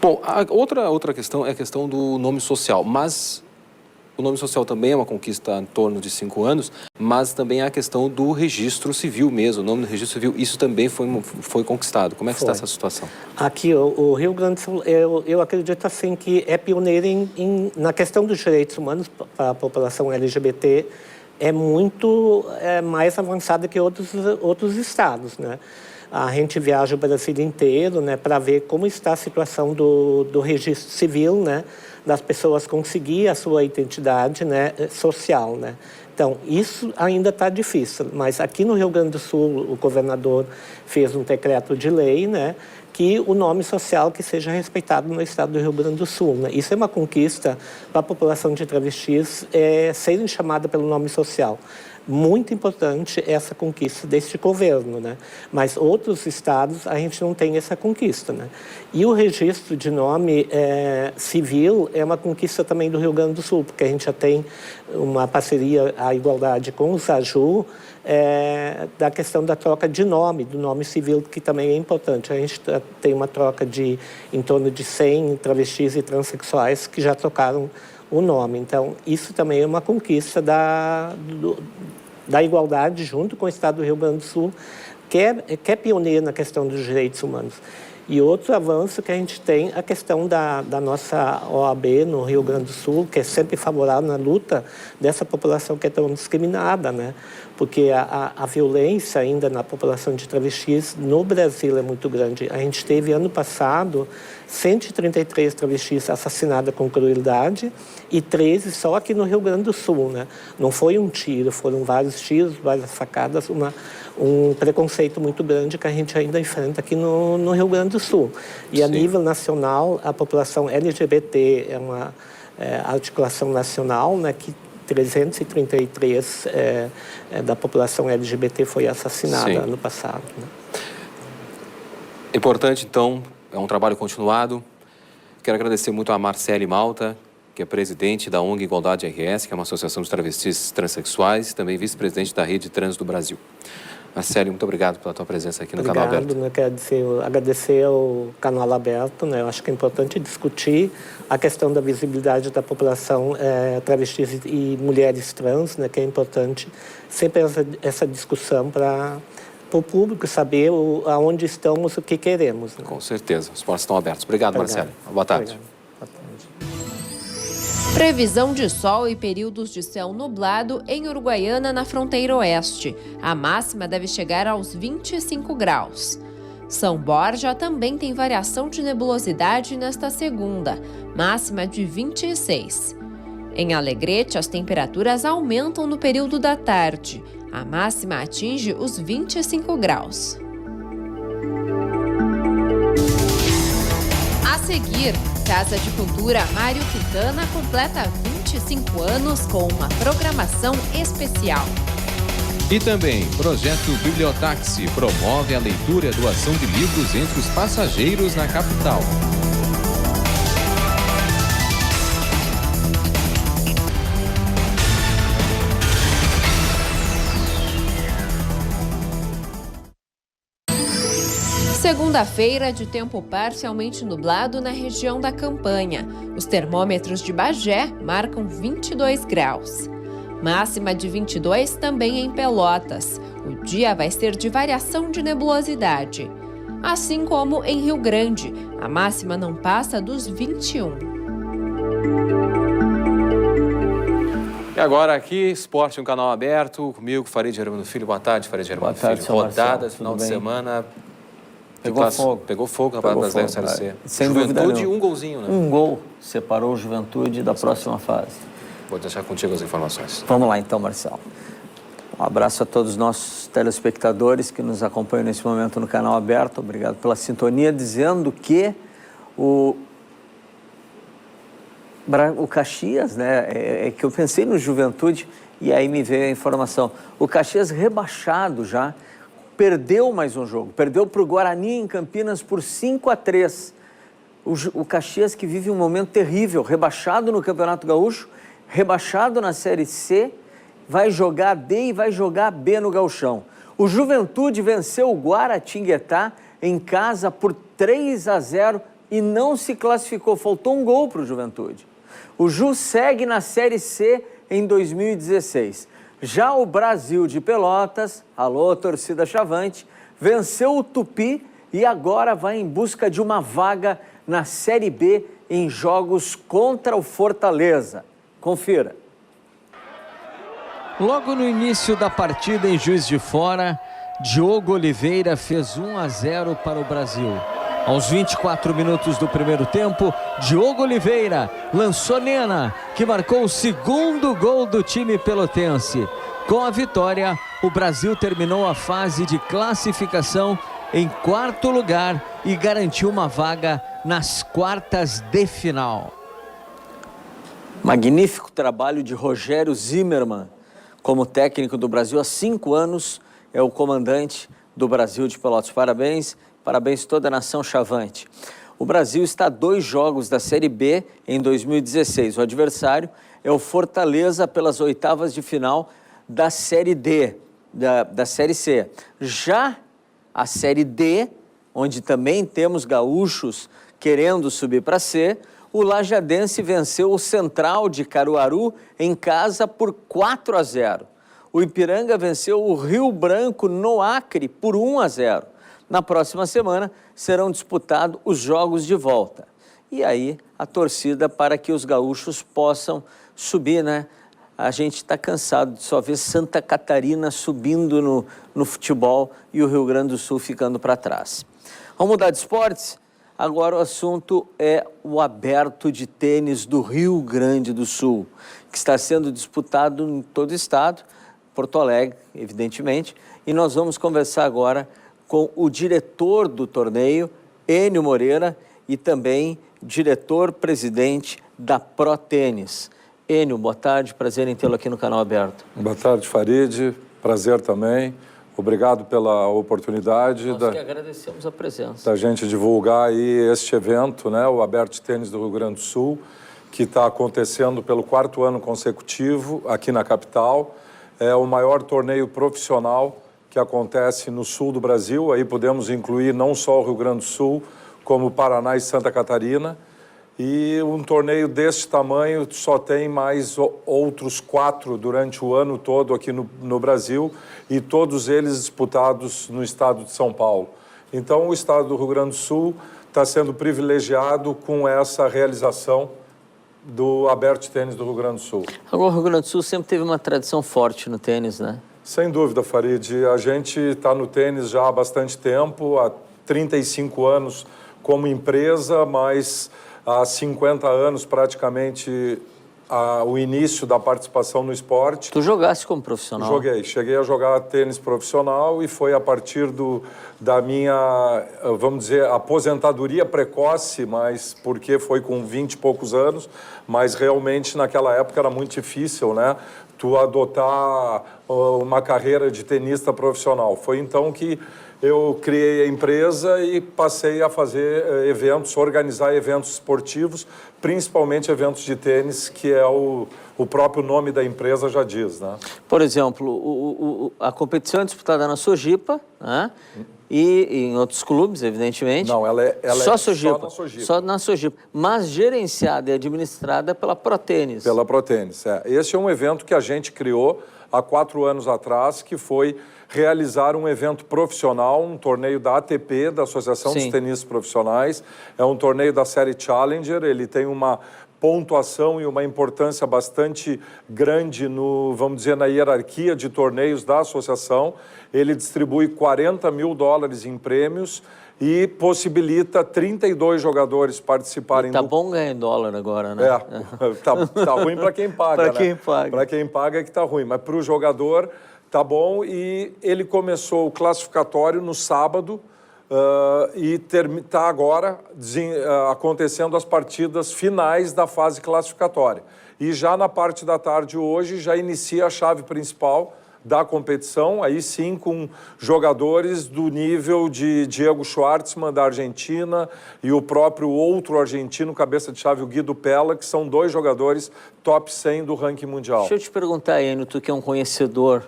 Bom, outra questão é a questão do nome social, mas o nome social também é uma conquista em torno de 5 anos, mas também há a questão do registro civil mesmo, o nome do registro civil, isso também foi conquistado. Como é que está essa situação? Aqui, o Rio Grande do Sul, eu acredito assim que é pioneiro na questão dos direitos humanos para a população LGBT, é muito mais avançada que outros estados, né? A gente viaja o Brasil inteiro, né, para ver como está a situação do registro civil, né, das pessoas conseguir a sua identidade, né, social, né. Então, isso ainda está difícil, mas aqui no Rio Grande do Sul, o governador fez um decreto de lei, né, que o nome social que seja respeitado no estado do Rio Grande do Sul, né. Isso é uma conquista para a população de travestis serem chamada pelo nome social. Muito importante essa conquista deste governo, né? Mas outros estados a gente não tem essa conquista, né? E o registro de nome civil é uma conquista também do Rio Grande do Sul, porque a gente já tem uma parceria, a igualdade com o SAJU, da questão da troca de nome, do nome civil, que também é importante. A gente tem uma troca de em torno de 100 travestis e transexuais que já trocaram o nome. Então, isso também é uma conquista da igualdade junto com o Estado do Rio Grande do Sul, que é pioneiro na questão dos direitos humanos. E outro avanço que a gente tem, a questão da nossa OAB no Rio Grande do Sul, que é sempre favorável na luta dessa população que é tão discriminada, né? Porque a violência ainda na população de travestis no Brasil é muito grande. A gente teve, ano passado, 133 travestis assassinadas com crueldade e 13 só aqui no Rio Grande do Sul, né? Não foi um tiro, foram vários tiros, várias facadas, um preconceito muito grande que a gente ainda enfrenta aqui no Rio Grande do Sul. E a nível nacional, a população LGBT é uma articulação nacional, né, que 333 da população LGBT foi assassinada ano passado. Né? Importante, então, é um trabalho continuado. Quero agradecer muito a Marcele Malta, que é presidente da ONG Igualdade RS, que é uma associação de travestis transexuais, e também vice-presidente da Rede Trans do Brasil. Marcelo, muito obrigado pela tua presença aqui no Canal Aberto. Né? Quero agradecer ao Canal Aberto. Né? Eu acho que é importante discutir a questão da visibilidade da população travestis e mulheres trans, né? Que é importante sempre essa discussão para o público saber aonde estamos, o que queremos. Né? Com certeza. Os portos estão abertos. Obrigado, Marcelo. Boa tarde. Obrigado. Previsão de sol e períodos de céu nublado em Uruguaiana, na fronteira oeste. A máxima deve chegar aos 25 graus. São Borja também tem variação de nebulosidade nesta segunda, máxima de 26. Em Alegrete, as temperaturas aumentam no período da tarde. A máxima atinge os 25 graus. A seguir, Casa de Cultura Mário Quintana completa 25 anos com uma programação especial. E também, Projeto Bibliotaxi promove a leitura e a doação de livros entre os passageiros na capital. Segunda-feira de tempo parcialmente nublado na região da Campanha. Os termômetros de Bagé marcam 22 graus. Máxima de 22 também em Pelotas. O dia vai ser de variação de nebulosidade. Assim como em Rio Grande, a máxima não passa dos 21. E agora aqui, Esporte, um canal aberto. Comigo, Farid Germano Filho. Boa tarde, Farid Germano Filho. Rodada, final de semana. Pegou fogo na Campeonato Brasileiro Série C. Sem dúvida Juventude, um golzinho, né? Um gol separou o Juventude da próxima fase. Vou deixar contigo as informações. Vamos lá então, Marcelo. Um abraço a todos os nossos telespectadores que nos acompanham nesse momento no canal aberto. Obrigado pela sintonia, dizendo que o Caxias, né? É que eu pensei no Juventude e aí me veio a informação. O Caxias rebaixado já, perdeu mais um jogo, perdeu para o Guarani em Campinas por 5-3. O Caxias, que vive um momento terrível, rebaixado no Campeonato Gaúcho, rebaixado na Série C, vai jogar D e vai jogar B no Gauchão. O Juventude venceu o Guaratinguetá em casa por 3-0 e não se classificou, faltou um gol para o Juventude. O Ju segue na Série C em 2016. Já o Brasil de Pelotas, alô torcida Chavante, venceu o Tupi e agora vai em busca de uma vaga na Série B em jogos contra o Fortaleza. Confira. Logo no início da partida em Juiz de Fora, Diogo Oliveira fez 1-0 para o Brasil. Aos 24 minutos do primeiro tempo, Diogo Oliveira lançou Nena, que marcou o segundo gol do time pelotense. Com a vitória, o Brasil terminou a fase de classificação em quarto lugar e garantiu uma vaga nas quartas de final. Magnífico trabalho de Rogério Zimmermann. Como técnico do Brasil há 5 anos, é o comandante do Brasil de Pelotas. Parabéns. Parabéns toda a nação Chavante. O Brasil está a 2 jogos da Série B em 2016. O adversário é o Fortaleza pelas oitavas de final da Série D, da Série C. Já a Série D, onde também temos gaúchos querendo subir para C, o Lajadense venceu o Central de Caruaru em casa por 4-0. O Ipiranga venceu o Rio Branco no Acre por 1-0. Na próxima semana serão disputados os jogos de volta. E aí a torcida para que os gaúchos possam subir, né? A gente está cansado de só ver Santa Catarina subindo no futebol e o Rio Grande do Sul ficando para trás. Vamos mudar de esportes? Agora o assunto é o Aberto de Tênis do Rio Grande do Sul, que está sendo disputado em todo o estado, Porto Alegre, evidentemente, e nós vamos conversar agora com o diretor do torneio, Enio Moreira, e também diretor-presidente da Pro Tênis. Enio, boa tarde, prazer em tê-lo aqui no Canal Aberto. Boa tarde, Farid, prazer também. Obrigado pela oportunidade. Nós que agradecemos a presença. Da gente divulgar aí este evento, né, o Aberto de Tênis do Rio Grande do Sul, que está acontecendo pelo 4º ano consecutivo aqui na capital. É o maior torneio profissional que acontece no sul do Brasil. Aí podemos incluir não só o Rio Grande do Sul, como Paraná e Santa Catarina. E um torneio deste tamanho só tem mais outros 4 durante o ano todo aqui no Brasil, e todos eles disputados no estado de São Paulo. Então o estado do Rio Grande do Sul está sendo privilegiado com essa realização do Aberto de Tênis do Rio Grande do Sul. Agora o Rio Grande do Sul sempre teve uma tradição forte no tênis, né? Sem dúvida, Farid. A gente está no tênis já há bastante tempo, há 35 anos como empresa, mas há 50 anos praticamente o início da participação no esporte. Tu jogaste como profissional? Joguei, cheguei a jogar tênis profissional e foi a partir da minha, vamos dizer, aposentadoria precoce, mas porque foi com 20 e poucos anos, mas realmente naquela época era muito difícil, né? Tu adotar uma carreira de tenista profissional. Foi então que eu criei a empresa e passei a fazer eventos, organizar eventos esportivos, principalmente eventos de tênis, que é o próprio nome da empresa já diz, né? Por exemplo, a competição é disputada na Sojipa, né? E em outros clubes, evidentemente. Não, ela só é Sojipa, só na Sojipa. Só na Sojipa, mas gerenciada e administrada pela Pro Tênis. Pela Pro Tênis, é. Esse é um evento que a gente criou há 4 anos atrás, que foi realizar um evento profissional, um torneio da ATP, da Associação dos Tenistas Profissionais. É um torneio da série Challenger, ele tem uma pontuação e uma importância bastante grande vamos dizer, na hierarquia de torneios da associação. Ele distribui $40 mil em prêmios e possibilita 32 jogadores participarem. Tá bom ganhar em dólar agora, né? Tá ruim para quem paga, Para quem paga. Para quem paga é que tá ruim, mas para o jogador tá bom. E ele começou o classificatório no sábado e está agora acontecendo as partidas finais da fase classificatória. E já na parte da tarde hoje já inicia a chave principal da competição, aí sim com jogadores do nível de Diego Schwartzman, da Argentina, e o próprio outro argentino, cabeça de chave, o Guido Pella, que são 2 jogadores top 100 do ranking mundial. Deixa eu te perguntar, Enio, tu que é um conhecedor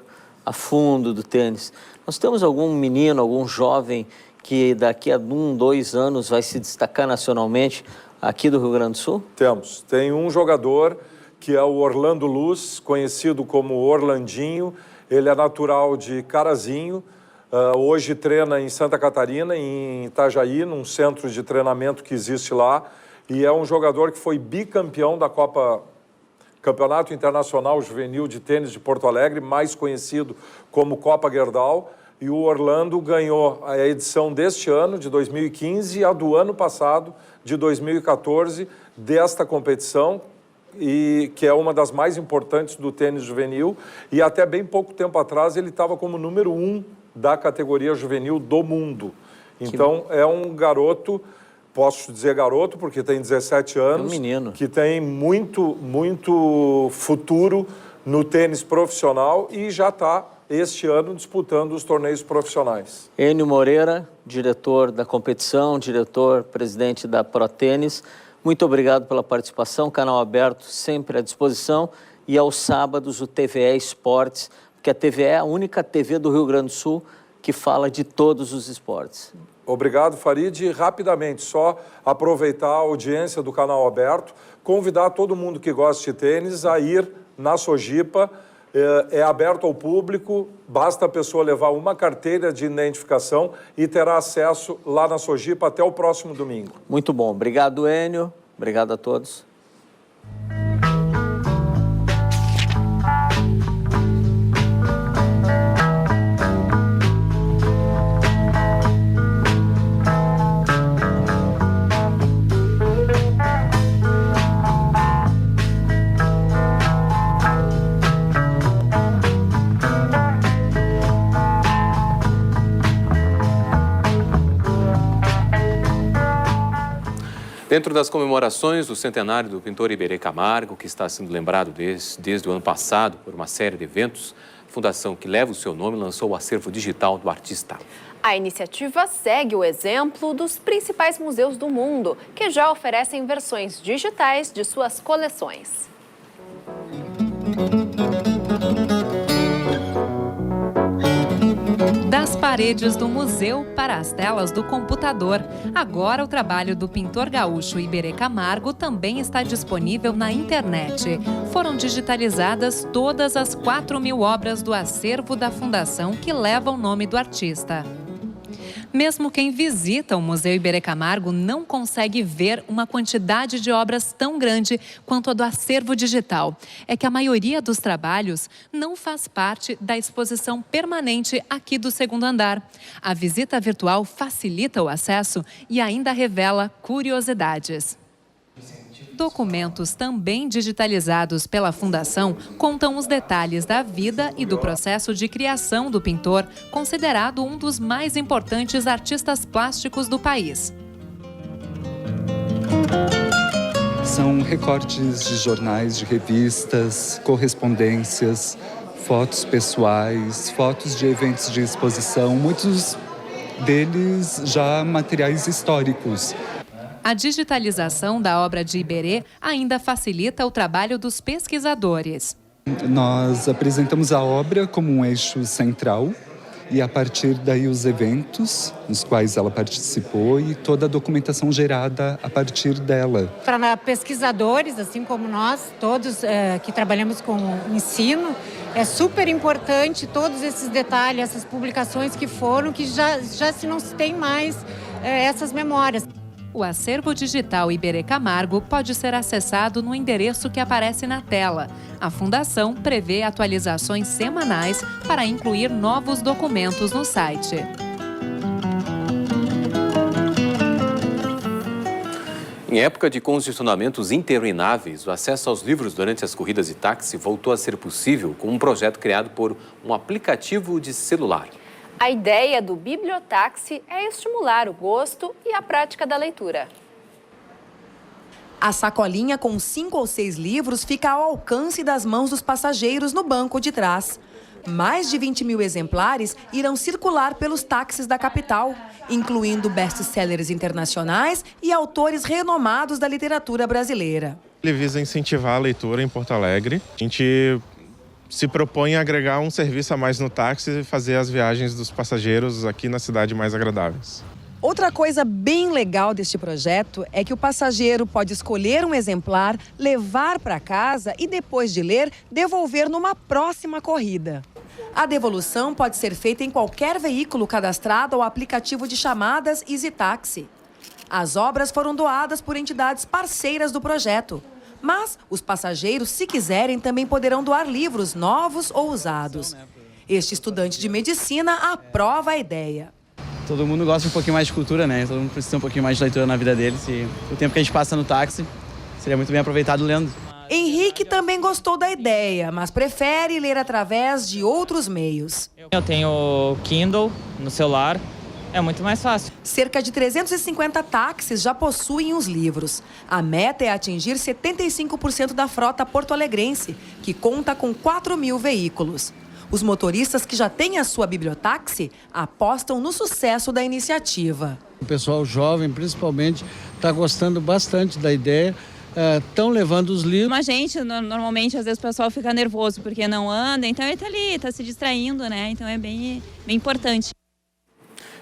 a fundo do tênis, nós temos algum menino, algum jovem que daqui a 1, 2 anos vai se destacar nacionalmente aqui do Rio Grande do Sul? Temos. Tem um jogador que é o Orlando Luz, conhecido como Orlandinho. Ele é natural de Carazinho, hoje treina em Santa Catarina, em Itajaí, num centro de treinamento que existe lá, e é um jogador que foi bicampeão da Campeonato Internacional Juvenil de Tênis de Porto Alegre, mais conhecido como Copa Gerdau, e o Orlando ganhou a edição deste ano, de 2015, e a do ano passado, de 2014, desta competição, e que é uma das mais importantes do tênis juvenil, e até bem pouco tempo atrás ele estava como número 1 da categoria juvenil do mundo. Então é um garoto, posso dizer garoto porque tem 17 anos, um menino, que tem muito futuro no tênis profissional e já está este ano disputando os torneios profissionais. Enio Moreira, diretor da competição, diretor-presidente da Pro Tênis, muito obrigado pela participação, canal aberto sempre à disposição, e aos sábados o TVE Esportes, porque a TVE é a única TV do Rio Grande do Sul que fala de todos os esportes. Obrigado, Farid. Rapidamente, só aproveitar a audiência do Canal Aberto, convidar todo mundo que gosta de tênis a ir na Sojipa. É aberto ao público, basta a pessoa levar uma carteira de identificação e terá acesso lá na Sojipa até o próximo domingo. Muito bom. Obrigado, Enio. Obrigado a todos. Dentro das comemorações do centenário do pintor Iberê Camargo, que está sendo lembrado desde o ano passado por uma série de eventos, a fundação que leva o seu nome lançou o acervo digital do artista. A iniciativa segue o exemplo dos principais museus do mundo, que já oferecem versões digitais de suas coleções. Das paredes do museu para as telas do computador. Agora o trabalho do pintor gaúcho Iberê Camargo também está disponível na internet. Foram digitalizadas todas as 4.000 obras do acervo da fundação que leva o nome do artista. Mesmo quem visita o Museu Iberê Camargo não consegue ver uma quantidade de obras tão grande quanto a do acervo digital. É que a maioria dos trabalhos não faz parte da exposição permanente aqui do segundo andar. A visita virtual facilita o acesso e ainda revela curiosidades. Documentos também digitalizados pela Fundação contam os detalhes da vida e do processo de criação do pintor, considerado um dos mais importantes artistas plásticos do país. São recortes de jornais, de revistas, correspondências, fotos pessoais, fotos de eventos de exposição, muitos deles já materiais históricos. A digitalização da obra de Iberê ainda facilita o trabalho dos pesquisadores. Nós apresentamos a obra como um eixo central e, a partir daí, os eventos nos quais ela participou e toda a documentação gerada a partir dela. Para pesquisadores, assim como nós, todos que trabalhamos com ensino, é super importante todos esses detalhes, essas publicações que foram, que já se não se tem mais essas memórias. O acervo digital Iberê Camargo pode ser acessado no endereço que aparece na tela. A Fundação prevê atualizações semanais para incluir novos documentos no site. Em época de congestionamentos intermináveis, o acesso aos livros durante as corridas de táxi voltou a ser possível com um projeto criado por um aplicativo de celular. A ideia do Bibliotáxi é estimular o gosto e a prática da leitura. A sacolinha com 5 ou 6 livros fica ao alcance das mãos dos passageiros no banco de trás. Mais de 20.000 exemplares irão circular pelos táxis da capital, incluindo best-sellers internacionais e autores renomados da literatura brasileira. Ele visa incentivar a leitura em Porto Alegre. A gente se propõe a agregar um serviço a mais no táxi e fazer as viagens dos passageiros aqui na cidade mais agradáveis. Outra coisa bem legal deste projeto é que o passageiro pode escolher um exemplar, levar para casa e, depois de ler, devolver numa próxima corrida. A devolução pode ser feita em qualquer veículo cadastrado ao aplicativo de chamadas EasyTaxi. As obras foram doadas por entidades parceiras do projeto. Mas os passageiros, se quiserem, também poderão doar livros novos ou usados. Este estudante de medicina aprova a ideia. Todo mundo gosta um pouquinho mais de cultura, né? Todo mundo precisa um pouquinho mais de leitura na vida deles. E o tempo que a gente passa no táxi seria muito bem aproveitado lendo. Henrique também gostou da ideia, mas prefere ler através de outros meios. Eu tenho Kindle no celular. É muito mais fácil. Cerca de 350 táxis já possuem os livros. A meta é atingir 75% da frota porto-alegrense, que conta com 4.000 veículos. Os motoristas que já têm a sua bibliotáxi apostam no sucesso da iniciativa. O pessoal jovem, principalmente, está gostando bastante da ideia. Estão levando os livros. A gente, normalmente, às vezes o pessoal fica nervoso porque não anda, então ele está ali, está se distraindo, né? Então é bem importante.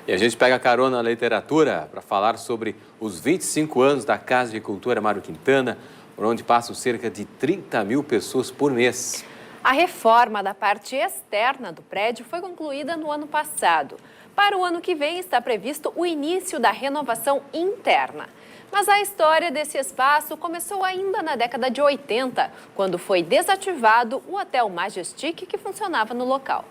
E a gente pega carona na literatura para falar sobre os 25 anos da Casa de Cultura Mário Quintana, por onde passam cerca de 30 mil pessoas por mês. A reforma da parte externa do prédio foi concluída no ano passado. Para o ano que vem está previsto o início da renovação interna. Mas a história desse espaço começou ainda na década de 80, quando foi desativado o Hotel Majestic que funcionava no local.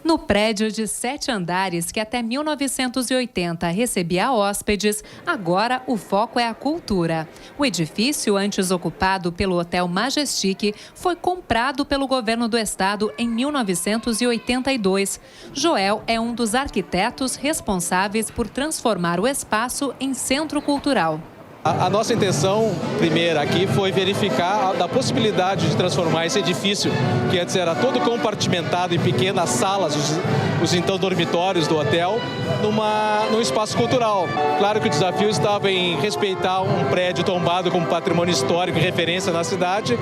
No prédio de 7 andares, que até 1980 recebia hóspedes, agora o foco é a cultura. O edifício, antes ocupado pelo Hotel Majestic, foi comprado pelo governo do estado em 1982. Joel é um dos arquitetos responsáveis por transformar o espaço em centro cultural. A nossa intenção primeira aqui foi verificar a possibilidade de transformar esse edifício, que antes era todo compartimentado em pequenas salas, os então dormitórios do hotel, num espaço cultural. Claro que o desafio estava em respeitar um prédio tombado como patrimônio histórico e referência na cidade,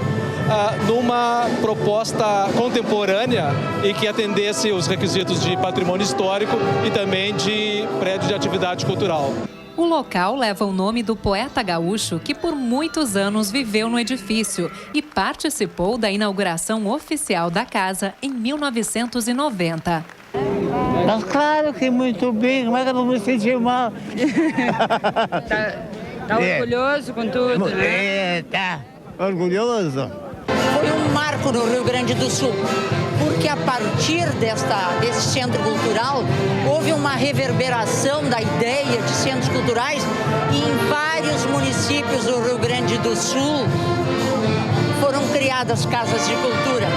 numa proposta contemporânea e que atendesse os requisitos de patrimônio histórico e também de prédio de atividade cultural. O local leva o nome do poeta gaúcho que por muitos anos viveu no edifício e participou da inauguração oficial da casa em 1990. Mas claro que muito bem, como é que eu não me senti mal? Tá orgulhoso com tudo, né? Tá orgulhoso. Foi um marco no Rio Grande do Sul, porque a partir desse centro cultural houve uma reverberação da ideia de centros culturais e em vários municípios do Rio Grande do Sul foram criadas casas de cultura.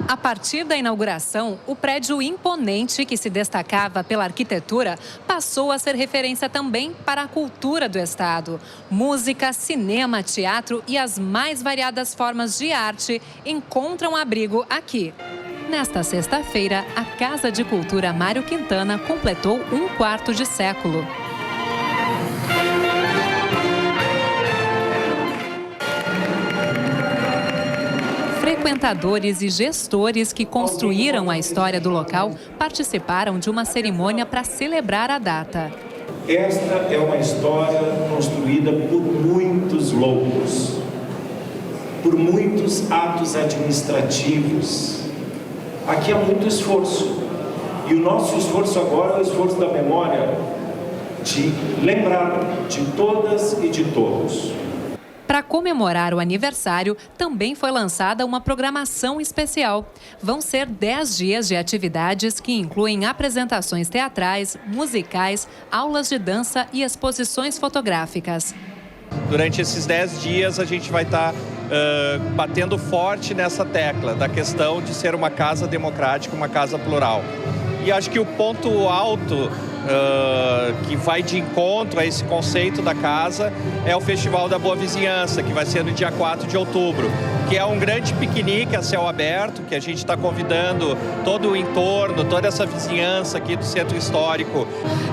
A partir da inauguração, o prédio imponente que se destacava pela arquitetura passou a ser referência também para a cultura do estado. Música, cinema, teatro e as mais variadas formas de arte encontram abrigo aqui. Nesta sexta-feira, a Casa de Cultura Mário Quintana completou um quarto de século. Frequentadores e gestores que construíram a história do local participaram de uma cerimônia para celebrar a data. Esta é uma história construída por muitos loucos, por muitos atos administrativos. Aqui há muito esforço. E o nosso esforço agora é o esforço da memória de lembrar de todas e de todos. Para comemorar o aniversário, também foi lançada uma programação especial. Vão ser 10 dias de atividades que incluem apresentações teatrais, musicais, aulas de dança e exposições fotográficas. Durante esses 10 dias a gente vai estar batendo forte nessa tecla da questão de ser uma casa democrática, uma casa plural. E acho que o ponto alto que vai de encontro a esse conceito da casa é o Festival da Boa Vizinhança, que vai ser no dia 4 de outubro, que é um grande piquenique a céu aberto, que a gente está convidando todo o entorno, toda essa vizinhança aqui do centro histórico.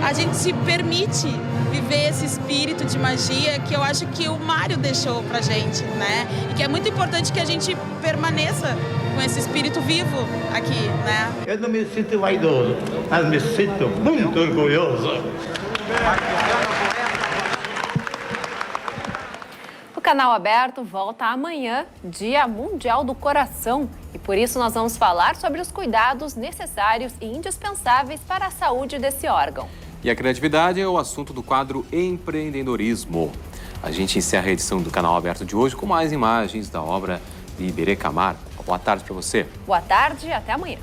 A gente se permite viver esse espírito de magia que eu acho que o Mário deixou pra gente, né? E que é muito importante que a gente permaneça com esse espírito vivo aqui, né? Eu não me sinto vaidoso, mas me sinto muito orgulhoso. O Canal Aberto volta amanhã, Dia Mundial do Coração. E por isso nós vamos falar sobre os cuidados necessários e indispensáveis para a saúde desse órgão. E a criatividade é o assunto do quadro Empreendedorismo. A gente encerra a edição do Canal Aberto de hoje com mais imagens da obra de Iberê Camargo. Boa tarde para você. Boa tarde e até amanhã.